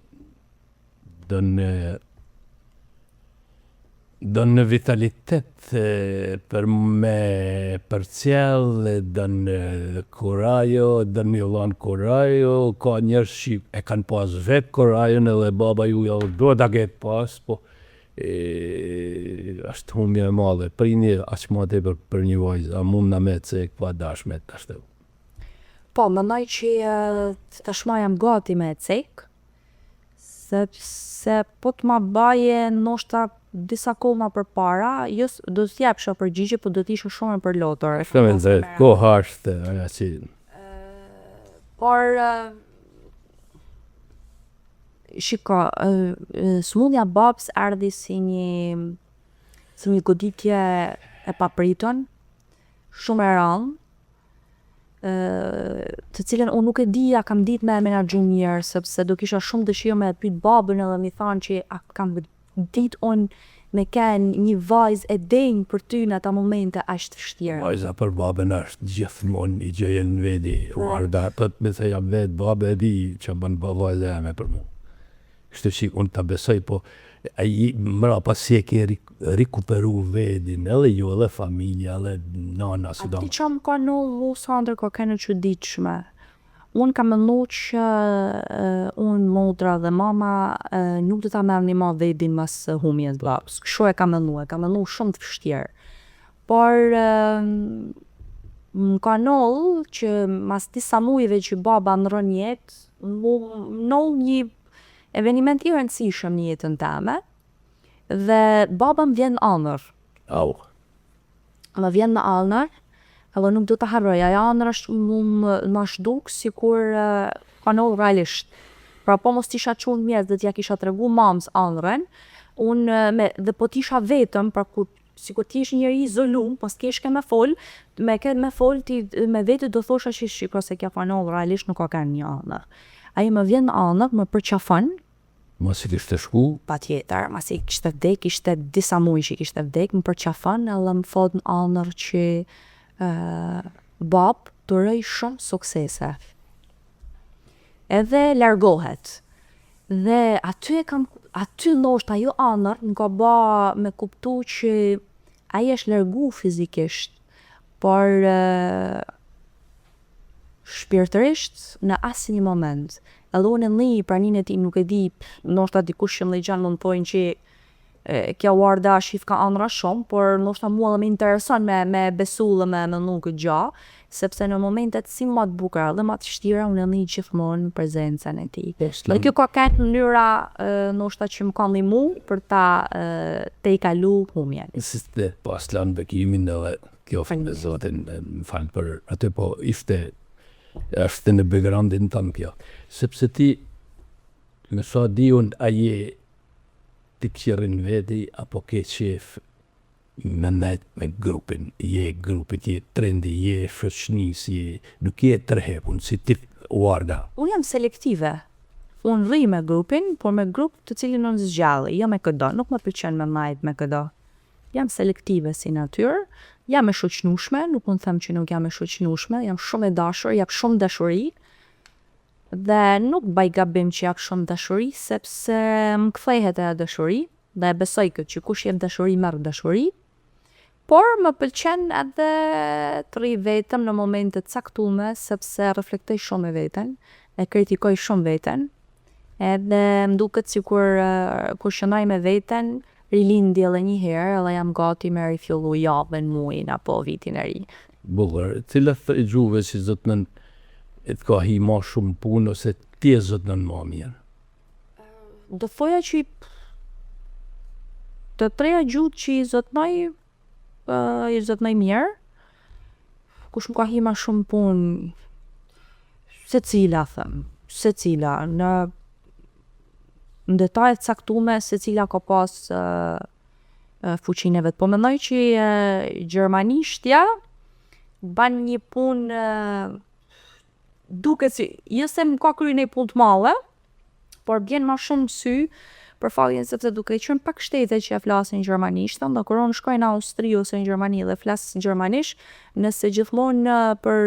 dënë Don në vitalitet për me përcjell, don kurajo, don Milan kurajo, ka njerëz që e kanë pas vet kurajon edhe baba ju ja do ta ketë pas, po është humje e madhe. Prini aq më tepër për një vajzë, a mund na me cek pa dashme ashtu. Po, mendoj që tashmë jam gati me cek, sepse po të ma baje ndoshta disa kohë më përpara, jo do të japsha përgjigje, po do të isha shumë e përlotur. Shumë e nxehtë, koha është ajo që Por shiko, smundja babs erdhi si një goditje e papritur, shumë e rëndë, të cilën unë nuk e dija kam ditë me menaxhu mirë, sepse do kisha shumë dëshirë me pyet babën edhe mi thanë që kam ditë unë me kenë një vajzë e denjë për ty në ata momente ashtë vështirë. vajza për babën është gjithmonë i gjejën vedi, arda, për me se jam vetë babë e di që bën vajza jame për mu. Kështu që unë ta besoj, po ai mrapa si e ke rikuperu vedin, edhe ju, edhe familja, edhe nana, A ti që më ka në mu Sandër ka kene që ditëshme. Unë kam mendu që unë, modra dhe mama nuk do ta merrni ma vedin mas humjes babës. Kështu e kam mendu shumë të vështirë. Por më ka noll që mas disa mujve që baba ndron jetë, më noll një eveniment i rëndësishëm në jetën teme, dhe baba më vjen ëndër. Au. Më vjen në ëndër, edhe nuk do ta harroj. Ajo ëndër është më shduk sikur ka noll realisht. Pra po mos t'isha çunë mirë dhe t'ja kisha tregu mamës ëndrën, unë dhe po t'isha vetëm, pra sikur t'ish njëri izolum, po s'kesh ke me fol, me fol ti me vete do thosha që shiko se kja ka noll realisht nuk ka kanë një ëndër. Ai më vjen në ëndër, më përqafon. Mos i kishte shku? Patjetër, masi kishte vdek, ishte disa muaj që kishte vdek, më përqafon edhe më thot në ëndër që bab të rëj shumë suksese. Edhe largohet. Dhe aty ndoshta ajo ëndër më ka ba me kuptu që ai është largu fizikisht, por shpirtërisht në asnjë moment. Edhe unë në pranin e ti nuk e di, ndoshta dikush që më legjan mund pojnë që kjo warda shif ka ëndra shumë, por ndoshta mua dhe më intereson me besu dhe me mendu këtë gjë, sepse në momentet si më të bukura dhe më të vështira unë në gjithmonë në prezencën e tij. Dhe kjo ka qenë mënyra ndoshta që më ka ndihmu për ta te i kalu humjen. Insiste pas lan bekimin edhe kjo me Zotin, më fal për atë, po është në backgroundin tëmë kjo. Sepse ti, me sa di unë, a je ti këshirin veti, apo ke qef me net me grupin, je grupit, je trendi, je shoqnis, nuk je tërhepun, si ti warda. Unë jam selektive. Unë rri me grupin, por me grup të cilin unë zgjalli, jo me këdo, nuk më pëlqen me majt me këdo. Jam selektive si natyrë, jam e shoqnushme, nuk mund të them që nuk jam e shoqnushme, jam shumë e dashur, jap shumë dashuri, dhe nuk baj gabim që jap shumë dashuri, sepse më kthehet e dashuri, dhe e besoj këtë që kush jep dashuri, merr dashuri, por më pëlqen edhe të rri vetëm në momente të caktuara, sepse reflektoj shumë me veten, e kritikoj shumë veten, edhe më duket sikur kur shënoj me veten, rilindi edhe një herë, edhe jam gati me rifillu javën, muajin apo vitin e ri. Bullër, cilat të gjuhëve që zotnën e të ka hi ma shumë punë, ose ti e zotnën ma mirë? Do thoja që të treja gjuhët që i zotnoj mirë, kush më ka hi ma shumë punë, secila në detajet caktume, secila ka pas fuqinë e vet. Po mendoj që gjermanishtja ban një punë duket si, jo se më ka kryer një punë të madhe, por bjen ma shumë sy për faktin sepse duke qenë pak shtete që e flasin gjermanishtën, dhe kur unë shkoj në Austri ose në Gjermani dhe flas gjermanisht, nëse gjithmonë për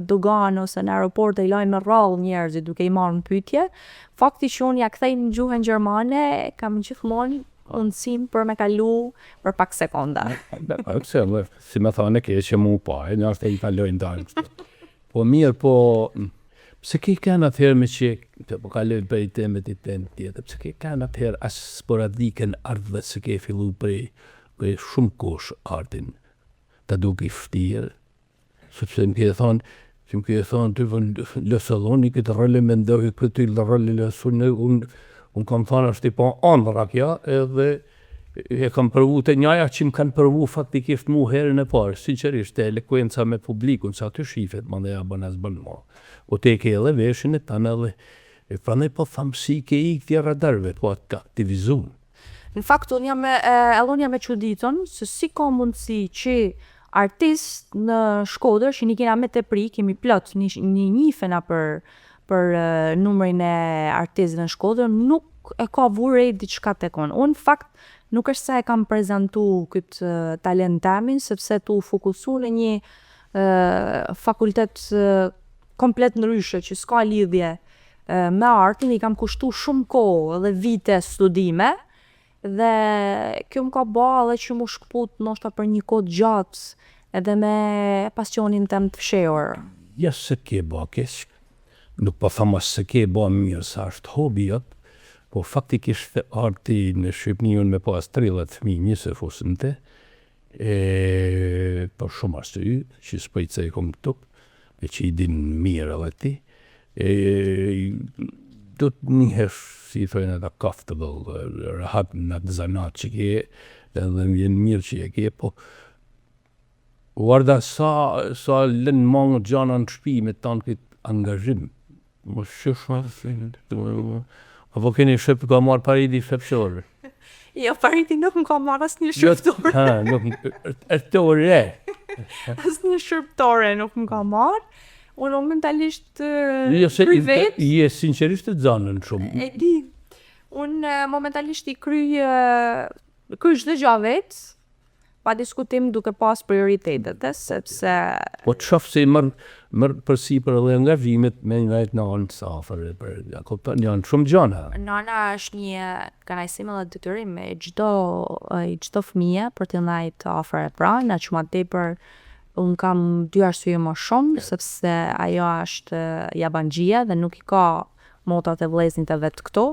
dogan ose në aeroport e lajnë me rrallë njerëzit duke i marrë në pyetje, fakti që unë ja kthej në gjuhën gjermane, kam gjithmonë mundësim për me kalu për pak sekonda. Si me thane ke që mu pa, në është e i kalojnë dalë. Po mirë, po, pse ke kanë atëherë me që, po kalojnë për i temet i tenë tjetër, pse ke kanë atëherë asë sporadiken ardhë dhe se ke fillu për shumë kosh artin, të duke i fëtirë, sepse më ke thonë, ty lësëllon i këtë rëllë me ndohi këtë i rëllë lësunë, unë kam thonë është i po andra kja, edhe e kam përvu të njaja që më kanë përvu faktikisht mu herën e parë, sinqerisht, e lekuenca me publikun, sa të shifet, ma dhe ja bën as bën ma. O te ke edhe veshin e tanë edhe, e prandaj po thamë si ke i këtja radarve, po atë aktivizum. Në fakt, unë jam me çuditën, se si ka mundësi që artist në Shkodër, që një kena me të pri, kemi plot një njifena për numrin e artistëve në Shkodër, nuk e ka vurej diçka tek unë. Unë në fakt nuk është se e kam prezentu këtë talent tamin, sepse tu fokusu në një fakultet komplet ndryshe që s'ka lidhje me artin, i kam kushtu shumë kohë dhe vite studime, dhe kjo më ka ba edhe që mu shkput ndoshta për një kohë gjatë edhe me pasionin tem të fshehur. Ja se ke ba keq, nuk po thamë se ke ba mirë sa është hobi jot, po faktikisht të arti në Shqipni unë me pas 30 fëmijë njëse fusënte, për shumë arsye, që s'pëjtë se i kom tuk, e që i din mirë edhe ti, do të njëhesh, si i thojnë edhe comfortable, rahat në atë zanat që ke, edhe më vjen mirë që e ke, po Guarda sa lën mangë gjana në shpi me tanë këtë angazhim. Më shëshma apo keni shëp ka marrë pariti shëpshore? Jo, pariti nuk më ka marrë asë një shërptore. Ertore. Asë një shërptore nuk më ka marrë. Unë momentalisht kryj vetë. Je sinqerisht të zanën shumë. E di. Unë momentalisht i kryj çdo gjë vetë, pa diskutim duke pas prioritetet, sepse... Po të shofë se mërë përsi për edhe angazhimet me njëjt në anë të safër, janë shumë gjana. Nana është një kanajsim edhe detyrim me çdo fëmije për të ndajt afër e pranë, na që ma tepër unë kam 2 arsye më shumë, sepse ajo është jabangjia dhe nuk i ka motat e vëllezërit e vet këto.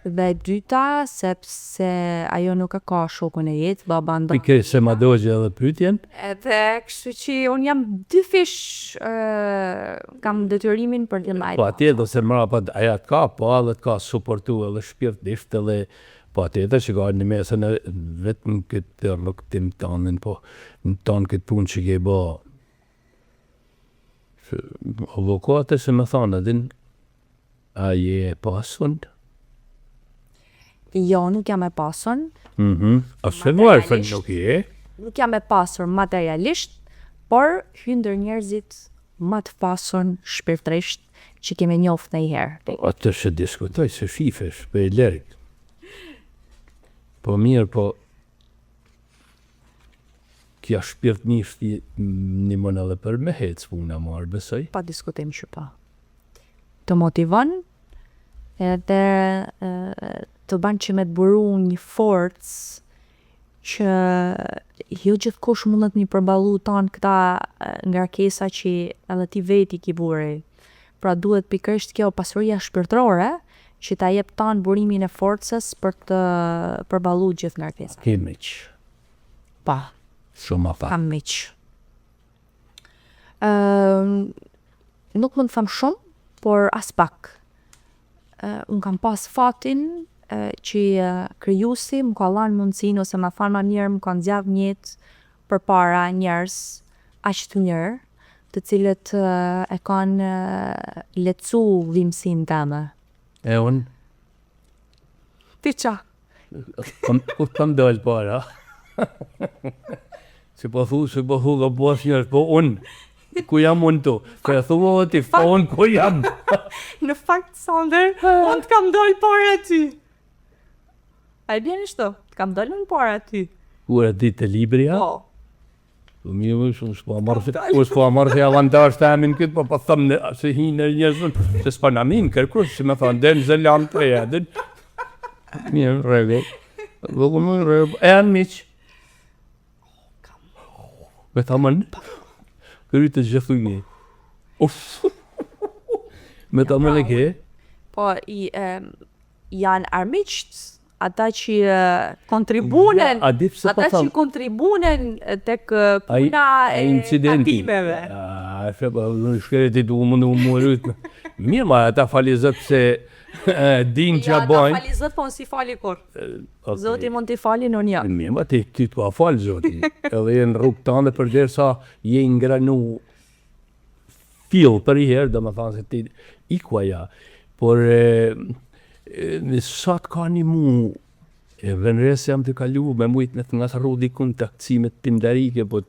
Dhe dyta, sepse ajo nuk e ka shokun e jetë, baba ndonë. Pikë se ma dojë edhe pyetjen. Edhe kështu që unë jam 2 fish, kam detyrimin për të ndajt. Po atjetër se mrapa aja ka, po edhe ka suportu edhe shpirtisht edhe po atjetër që ka një mesën e vetëm këtë rrugtim tonin, po në tonë këtë punë që ke ba. Avokate se me thonë edhin, a je pasun? Jo, nuk jam e pasun. A se varfën nuk je? Nuk jam e pasur materialisht, por hyndër njerëzit më të pasun shpirtërisht që kemi njoftë ndonjëherë. Atë se diskutoj se shifesh për e lërgë. Po mirë, po kja shpirtnisht një mënë edhe për me hecë puna marë, besoj? Pa diskutim që pa. Të motivon, edhe të banë që me të buru një forcë që jo gjithkush mundet mi përballu tanë këta ngarkesa që edhe ti veti ki buri. Pra duhet pikërisht kjo pasuria shpirtërore që ta jep tanë burimin e forcës për të përballu gjithë ngarkesa. Ke miq? Pa. Shumë pa. Kam miq. Nuk mund të tham shumë, por as pak. Unë kam pas fatin që krijuesi më ka dhënë mundësinë ose më thënë më mirë më ka nxjerr njetë përpara njerëz aq të mirë, të cilët e kanë lehtësu dhimbsinë time. E unë? Ti qa? Kam dojnë para. Se po thu ka bos njerëz, po unë. Ku jam unë tu? Ka thua ti, po unë ku jam? Në fakt, Sander, unë të kam dojnë para ty. A e bjeni shto? Të kam dojnë në para ty. Kur e ditë të libria? Po. Mirë, unë s'po marrë se avantash të amin këtë, po thëmë se hinë njëzën, se s'pa në amin kërkur, si me thonë, denë zëllam të edhin. Mirë, rege. E anë miq. Me ta më në? Kërri të gjithu një. Me ta më në ke? Po, janë armiqt, ata që kontribunen, ata që kontribunen tek puna e tatimeve. Në shkeret i du më në umurut. Mirë ma, ata fali zët se din që a bojnë. Ata fali zët, po në si fali kur. Zoti mund t'i fali në një. Mirë ma, ti t'ka falë zoti. Edhe e në rrugë të anë për derisa je ngranu fil për i herë, dhe më thanë se ti i kuaja. Por në satë ka një mu, e venres jam të kalu me mujtë në të nga rru dikun të akcimet pindarike, po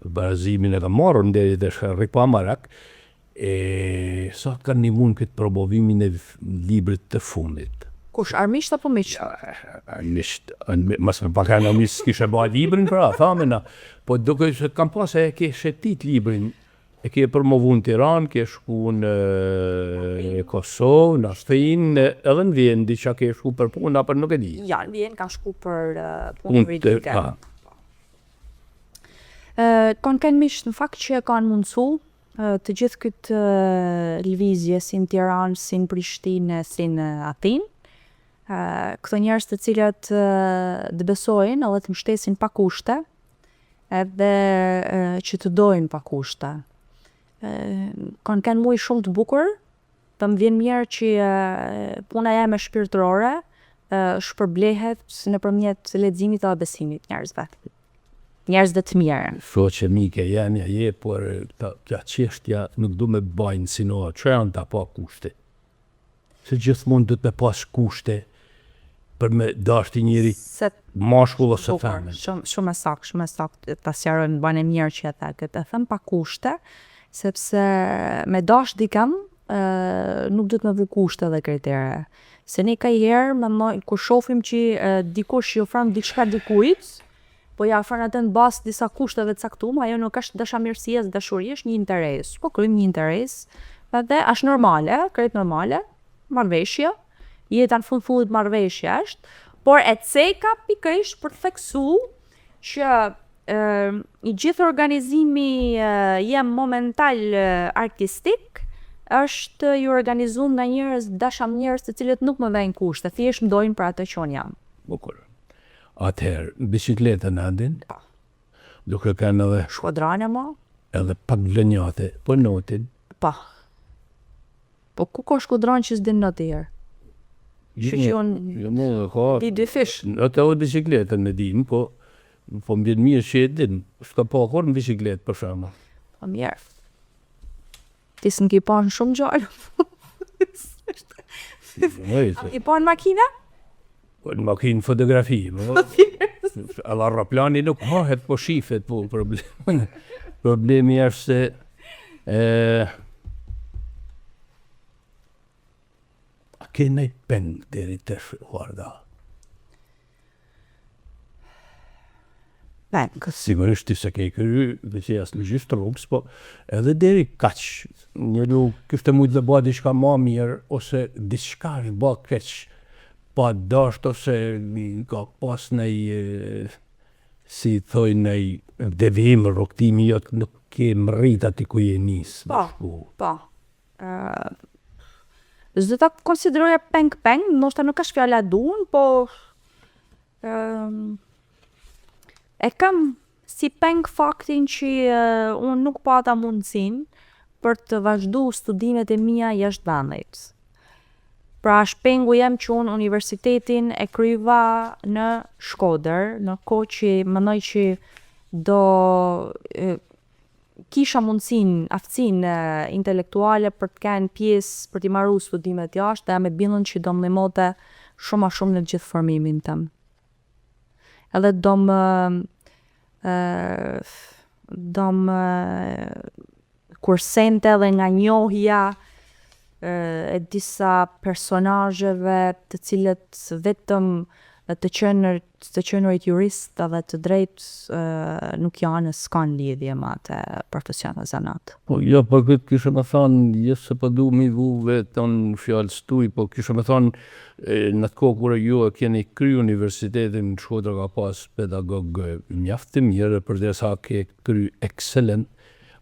barazimin e ka marrë në deri dhe shkarri pa marak, satë ka një mund këtë promovimin e librit të fundit. Kush, armisht apo miq? Armisht, mas me pak në armisht s'kishe ba librin pra, thamena, po duke se kam pas e ke shetit librin, e ke promovu në Tiran, ke shku në Kosovë, në Ashtinë, edhe në Vjenë, diqa ke shku për punë, për nuk e di. Ja, në Vjenë kam shku për punë juridike. Kanë mish në fakt që kanë mundësu të gjithë këtë lëvizje si në Tiranë, si në Prishtinë, si në Athinë. Këto njerëz të cilat dëbesojnë edhe të mbështesin pa kushte, edhe që të dojnë pa kushte. Kanë muj shumë të bukur, të më vjen mirë që puna jeme shpirtërore shpërblehet nëpërmjet leximit dhe besimit njerëzve. Njerëzve të mirë. Shoqe mike janë je, por ta çështja nuk du me bajnë sinoa, që janë ta pa kushte. Se gjithmonë du të me pas kushte për me dashti njëri mashkull ose femër. Shumë e saktë, ta sjarojnë banë e mirë që ata këtë e them pa kushte, sepse me dash dikam nuk du të me vë kushte dhe kritere. Se ne ka herë, kur shofim që dikush i ofron diçka dikujt, po ja ofron atë në bazë disa kushteve të caktuara, ajo nuk është dashamirësia, dashuri, është një interes. Po kryejm një interes, dhe është normale, krejt normale, marrëveshje, jeta në fundit marrëveshje është, por e ceka pikërisht për të theksuar që i gjithë organizimi jem momental artistik është i organizuar nga njerëz dashamirës të cilët nuk më vejnë kushte, thjesht më dojnë për atë që unë jam. Bukur. Atëherë, biçikletën andin? Po. Duke kanë edhe shkodrane mo? Edhe pak vlenjate, po notin? Po. Po ku ka shkodran që s'din notë herë? Që unë di dy fish. Atë edhe biçikletën me din, po më bjen mirë që e din. S'ka pa kur në biçikletë për shembull. Po mirë. Ti s'në ki pa në shumë gjallë. A ki pa në makina? Në makinë fotografi. Alla raplani nuk hahet po shifet po problemi. Problemi është se a ke nej peng deri të shhuarda. Sigurisht ti se ke kërry, dhe që jasë në gjithë rrugës, po edhe deri kaq, njëru kështë mujtë dhe ba diçka ma mirë, ose diçka është ba keq, pa dasht, ose ka pas nej, si thoi nej, devim, rroktimi jotë nuk ke më rrit ati ku je nisë. Po. Zdo ta konsideroja peng, nështë nuk është fjalla dun, po e kam si peng faktin që unë nuk pata mundësin për të vazhdu studimet e mia jashtë vendit. Pra shpengu jem që unë universitetin e kryva në Shkodër, në kohë që mënoj që do kisha mundësin, aftësin intelektuale për të kenë pjesë për t'i marru studimet jashtë, dhe jam e bindën që do më limote shumë a shumë në gjithë formimin tëm. Edhe do më kursente dhe nga njohja e disa personazheve të cilët vetëm të qenurit jurist edhe të drejtë nuk janë, s'kan lidhje me atë profesion e zanat. Po, jo, po këtë kisha me thonë, jesë se po du mi vu veton fjallë stuj, po kisha me thonë, në të kohë kur ju e keni kry universitetin në Shkodra ka pas pedagog mjaftë të mirë, përdesa ke kry excellent,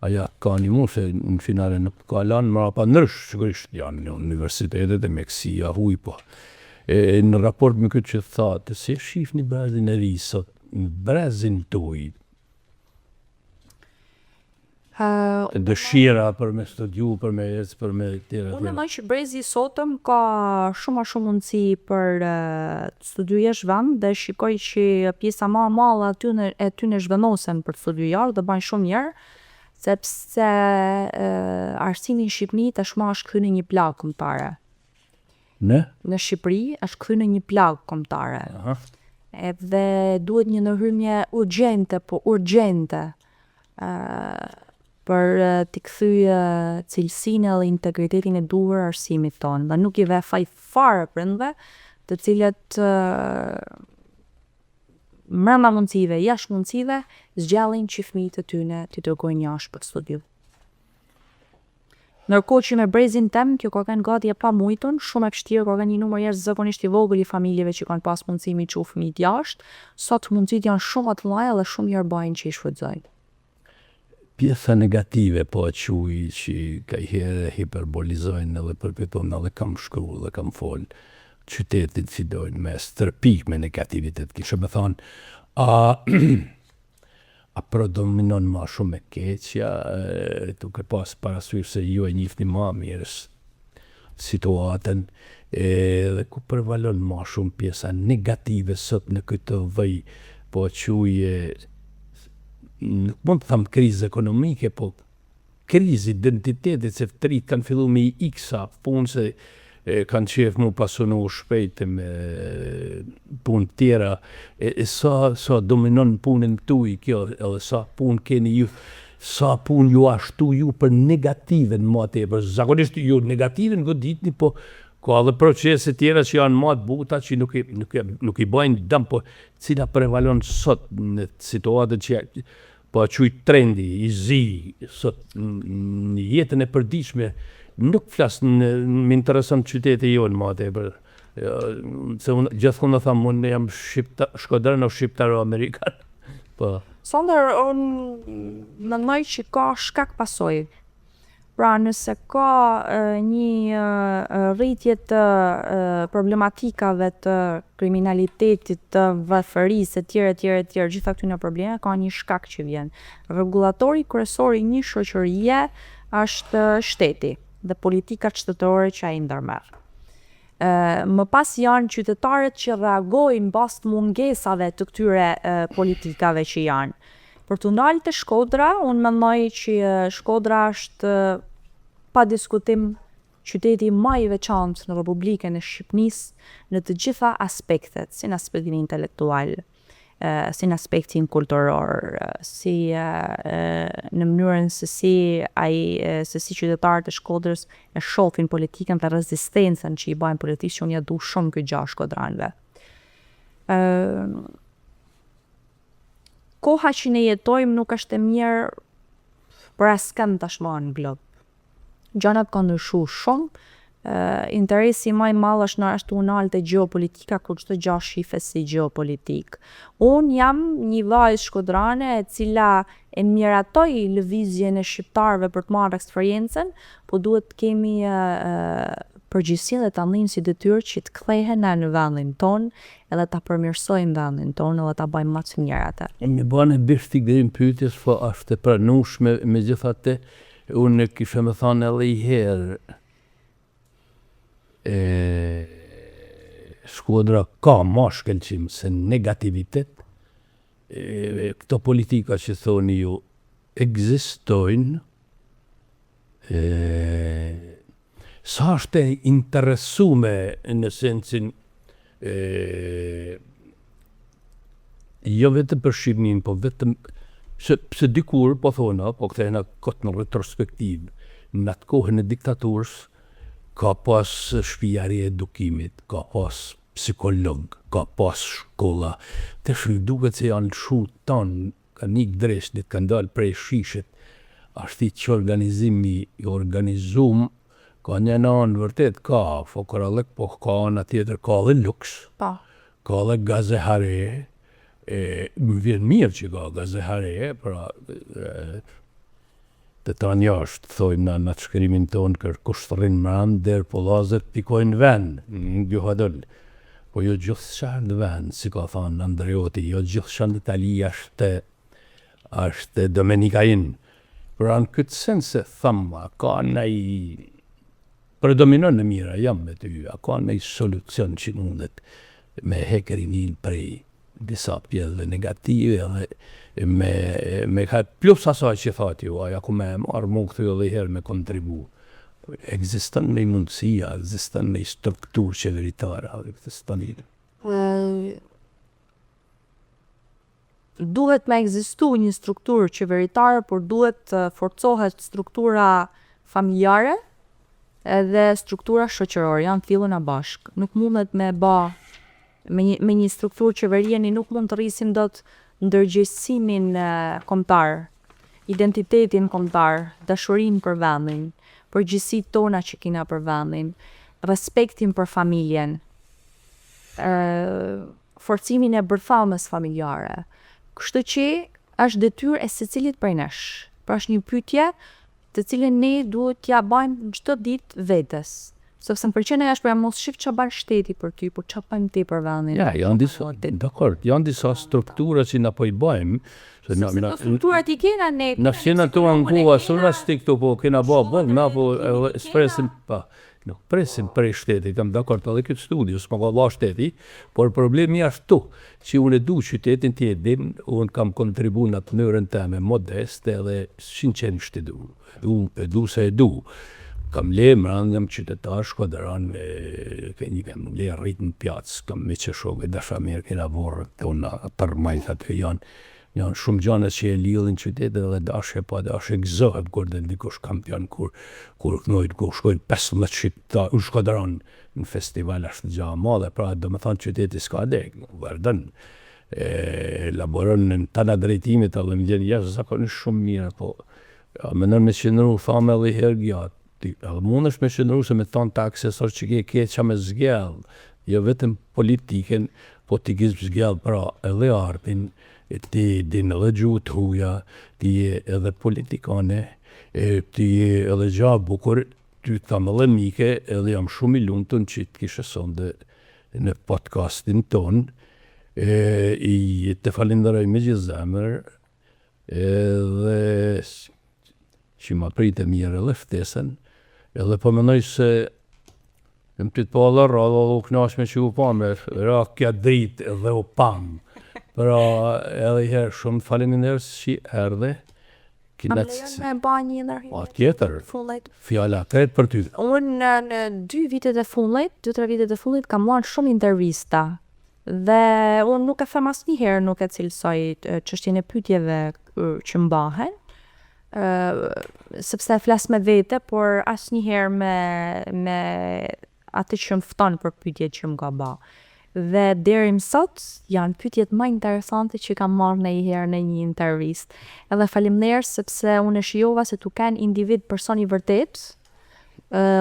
aja ka një mu se në finale nuk ka lanë, mëra pa nërsh, sigurisht janë në universitetet e Meksia, huj po. Në raport me këtë që thatë, se shif një brezin e ri sot, në brezin tuj, dëshira për me studiu, për me ecë, për me tjera. Unë mendoj që brezi i sotëm ka shumë mundësi për të studiujesh vend dhe shikoj që pjesa më e madhe e tyre zhvendosen për të studiuar dhe bajnë shumë mirë, sepse arsimi në Shqipëri tashmë është kthyer në një plagë kombëtare. Në Shqipëri është kthyer në një plagë kombëtare. Edhe duhet një ndërhyrje urgjente për t'i kthyë cilësinë dhe integritetin e duhur arsimit tonë. Dhe nuk i ve faj fare prindve, të cilët mbrëmba mundësive, jashtë mundësive, zgjallin që fëmijët e tyre t'i dërgojnë jashtë për studiu. Ndërkohë që me brezin tem, kjo ka qenë gati e pamujtun, shumë e vështirë, ka qenë një numër jashtëzakonisht i vogël i familjeve që kanë pas mundësi mi çu fëmijët jashtë, sot mundësitë janë shumë të mëdha dhe shumë mirë bajnë që i shfrytëzojnë. Pjesa negative po e quj që ka i herë hiperbolizojnë edhe përpetojnë edhe kam shkru dhe kam folë qytetit si dojnë me stërpik me negativitet. Kishe me thonë, a predominon ma shumë e keqja, duke pas parasysh se ju e njihni ma mirë situatën, dhe ku përvalon ma shumë pjesa negative sot në këtë vëj, po quje, nuk mund të thamë krizë ekonomike, po krizë identitetit, se të rritë kanë fillu me i iksa punë se kanë qef mu pasunu shpejt me punë tjera, sa dominon punën tuj kjo, edhe sa punë keni ju, sa punë ju ashtu ju për negativen ma tepër. Zakonisht ju negativen goditni, po ka edhe procese tjera që janë ma të buta që nuk i bajnë dëm, po cila prevalon sot në situatët që po quj trendi, i zi, sot në jetën e përditshme. Nuk flasë më interesant qyteti jonë ma tepër. Se unë gjithmonë thamë, unë jam shkodran o shqiptar o amerikan. Sonder, unë mendoj që ka shkak pasoj. Pra nëse ka një rritje të problematikave të kriminalitetit, të varfërisë, etj, gjitha këtyre probleme, ka një shkak që vjen. Rregullatori kryesor i një shoqërie është shteti dhe politikat shtetërore që ai ndërmerr. Më pas janë qytetarët që reagojnë bas të mungesave të këtyre politikave që janë. Për të ndalë të Shkodra, unë mendoj që Shkodra është pa diskutim qyteti më i veçantë në Republikën e Shqipërisë në të gjitha aspektet, si në aspektin intelektual, si në aspektin kulturor, si në mënyrën se si qytetarët e Shkodrës e shohin politikën dhe rezistencën që i bajnë politikë, që unë ja du shumë këtë gjë shkodranëve. Koha që ne jetojmë nuk është e mirë për askën tashmë në glob. Gjanat kanë ndryshuar shumë. Interesi më i madh është në ashtu unalte gjeopolitika, kur çdo gjë shifet si gjeopolitik. Unë jam një vajzë shkodrane e cila e miratoj lëvizjen e shqiptarëve për të marrë eksperiencën, po duhet të kemi përgjegjësinë dhe ta ndijmë si detyrë që të kthehen në vendin tonë, edhe ta përmirësojmë vendin tonë edhe ta bëjmë më të mirë atë. Më bën e bish t'i grim pyetjes, po është e pranueshme, megjithatë unë kisha më thënë edhe një herë, Shkodra ka ma shkelqim se negativitet, këto politika që thoni ju ekzistojnë, sa është e interesume në sensin jo vetëm për Shqipnin, po vetëm se dikur, po thona, po kthehena kot në retrospektiv, në atë kohën e diktaturës, ka pas shtëpia e edukimit, ka pas psikolog, ka pas shkolla, të duket se janë lëshu tanë, ka një dreshnit, ka ndalë prej shishit, ashti që organizimi i organizum, ka një anë vërtet, ka fokorallëk, po ka anë tjetër, ka dhe luks, ka dhe gazehare, më vjen mirë që ka gazehare, pra të tanë jashtë, thojmë në të shkrimin tonë, kër kushtërin më der, po lazët pikojnë vend, në gjuhadëll. Po jo gjithë shanë në vend, si ka thonë Andreoti, jo gjithë shanë në Itali ashtë Domenikain. Pra në këtë sens se thëma, ka nej, predominon në mira, jam me ty, ka nej solucion që mundet me hekerinin prej disa pjellë negative dhe me ka plus asaj që thati ju, aja ku me marë më këthy edhe herë me kontribu. Ekziston në mundësia, ekziston në strukturë qeveritare, ekziston në... Duhet me ekzistu një strukturë qeveritare, por duhet të forcohet struktura familjare edhe struktura shoqërore, janë fillën a bashkë. Nuk mundet me një strukturë qeverieni, nuk mund të rrisim dot ndërgjegjësimin kombëtar, identitetin kombëtar, dashurinë për vendin, përgjegjësitë tona që kena për vendin, respektin për familjen, forcimin e bërthamës familjare. Kështu që është detyrë e secilit prej nesh. Pra është një pyetje të cilën ne duhet t'ja bëjmë çdo ditë vetes. Sepse më pëlqen ajo për mos shif çfarë bën shteti për ty, por çfarë bën ti për vendin. Ja, janë disa, dakord, janë disa struktura që na po i bëjmë. Strukturat i kena ne. Na shena tu ankuva surasti këtu po kena bë, na po espresim pa. Nuk presim prej shtetit, jam dakord edhe këtë studio, s'ma ka dha shteti, por problemi është tu, që unë du qytetin ti e dim, unë kam kontribu në të mënyrën teme modeste edhe sinqerisht e du se e du. Kam le mërën, jam qytetar, shkodëran me kam le rritë në pjatës, kam me që shokë, dasha mirë kena vorë, të unë tërmajtat që janë shumë gjane që e lidhin qytetet dhe dashe pa dashe gëzohet kur dhe ndikush kampion kur shkojnë 15 shqiptar u shkodëran në festival ashtë gjaha madhe, pra do me thonë qyteti s'ka dek, nuk vërdën, elaboron në tana drejtimit edhe më gjenë jashtë zakonisht shumë mirë, po me nërë me qëndru thame edhe herë gjatë, edhe mund është me qëndru se me thonë ta aksesor që ke qa me zgjell, jo vetëm politiken, po t'i gjithë zgjell pra edhe artin, ti din edhe gjuhët huja, ti edhe politikane, ti edhe gja bukur, ty tham edhe mike, edhe jam shumë i lumtun që të kishe sonde në podcastin ton, i të falenderoj me gjithë zemër, edhe që ma pritë mirë edhe ftesën, edhe po mendoj se më të po edhe rrallë, edhe u knashme që u pamë, ra kja dritë edhe u pamë. Pra edhe herë shumë faleminderit që erdhe. Kam lejon me ba një ndërhyrje. Pa tjetër, fjala kretë për ty. Unë në 2 vitet e fundit, 2-3 vitet e fundit, kam marrë shumë intervista. Dhe unë nuk e them asnjëherë, nuk e cilësoj çështjen e pyetjeve që mbahen, sepse flas me vete, por asnjëherë me atë që më fton për pyetjet që më ka bë. Dhe deri më sot janë pyetjet më interesante që kam marrë ndonjëherë në një intervistë. Edhe faleminderit sepse unë e shijova se tu kanë individ person i vërtet.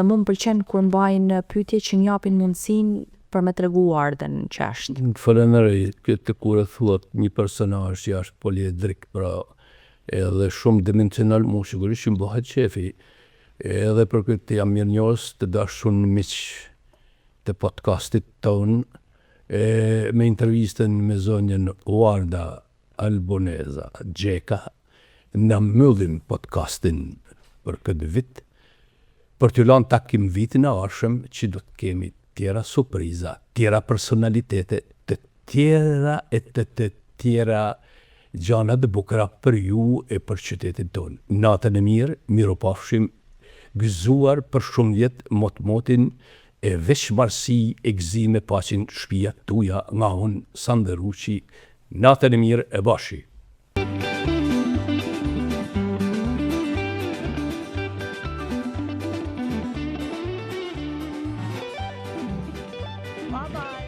Mu më pëlqen kur mbajnë pyetje që m'japin mundësinë për me treguar dhe në çështë. Falenderoj këtë kur e thuat një personazh që është poliedrik, pra edhe shumë dimensional, mu sigurisht që bëhet shefi. Edhe për këtë jam mirënjohës të dashur miq të podcastit tonë, me intervistën me zonjën Warda Alboneza Gjeka, në mbyllim podcastin për këtë vit, për t'ju lanë takim vitin e ardhshëm që do të kemi tjera surpriza, tjera personalitete, të tjera gjana të bukura për ju e për qytetin tonë. Natën e mirë, miropafshim, gëzuar për shumë vjetë mot-motin e veshmarsi e gëzime paqin shtëpia tuja nga unë Sander Ruçi. Natën e mirë e bashi. Bye bye.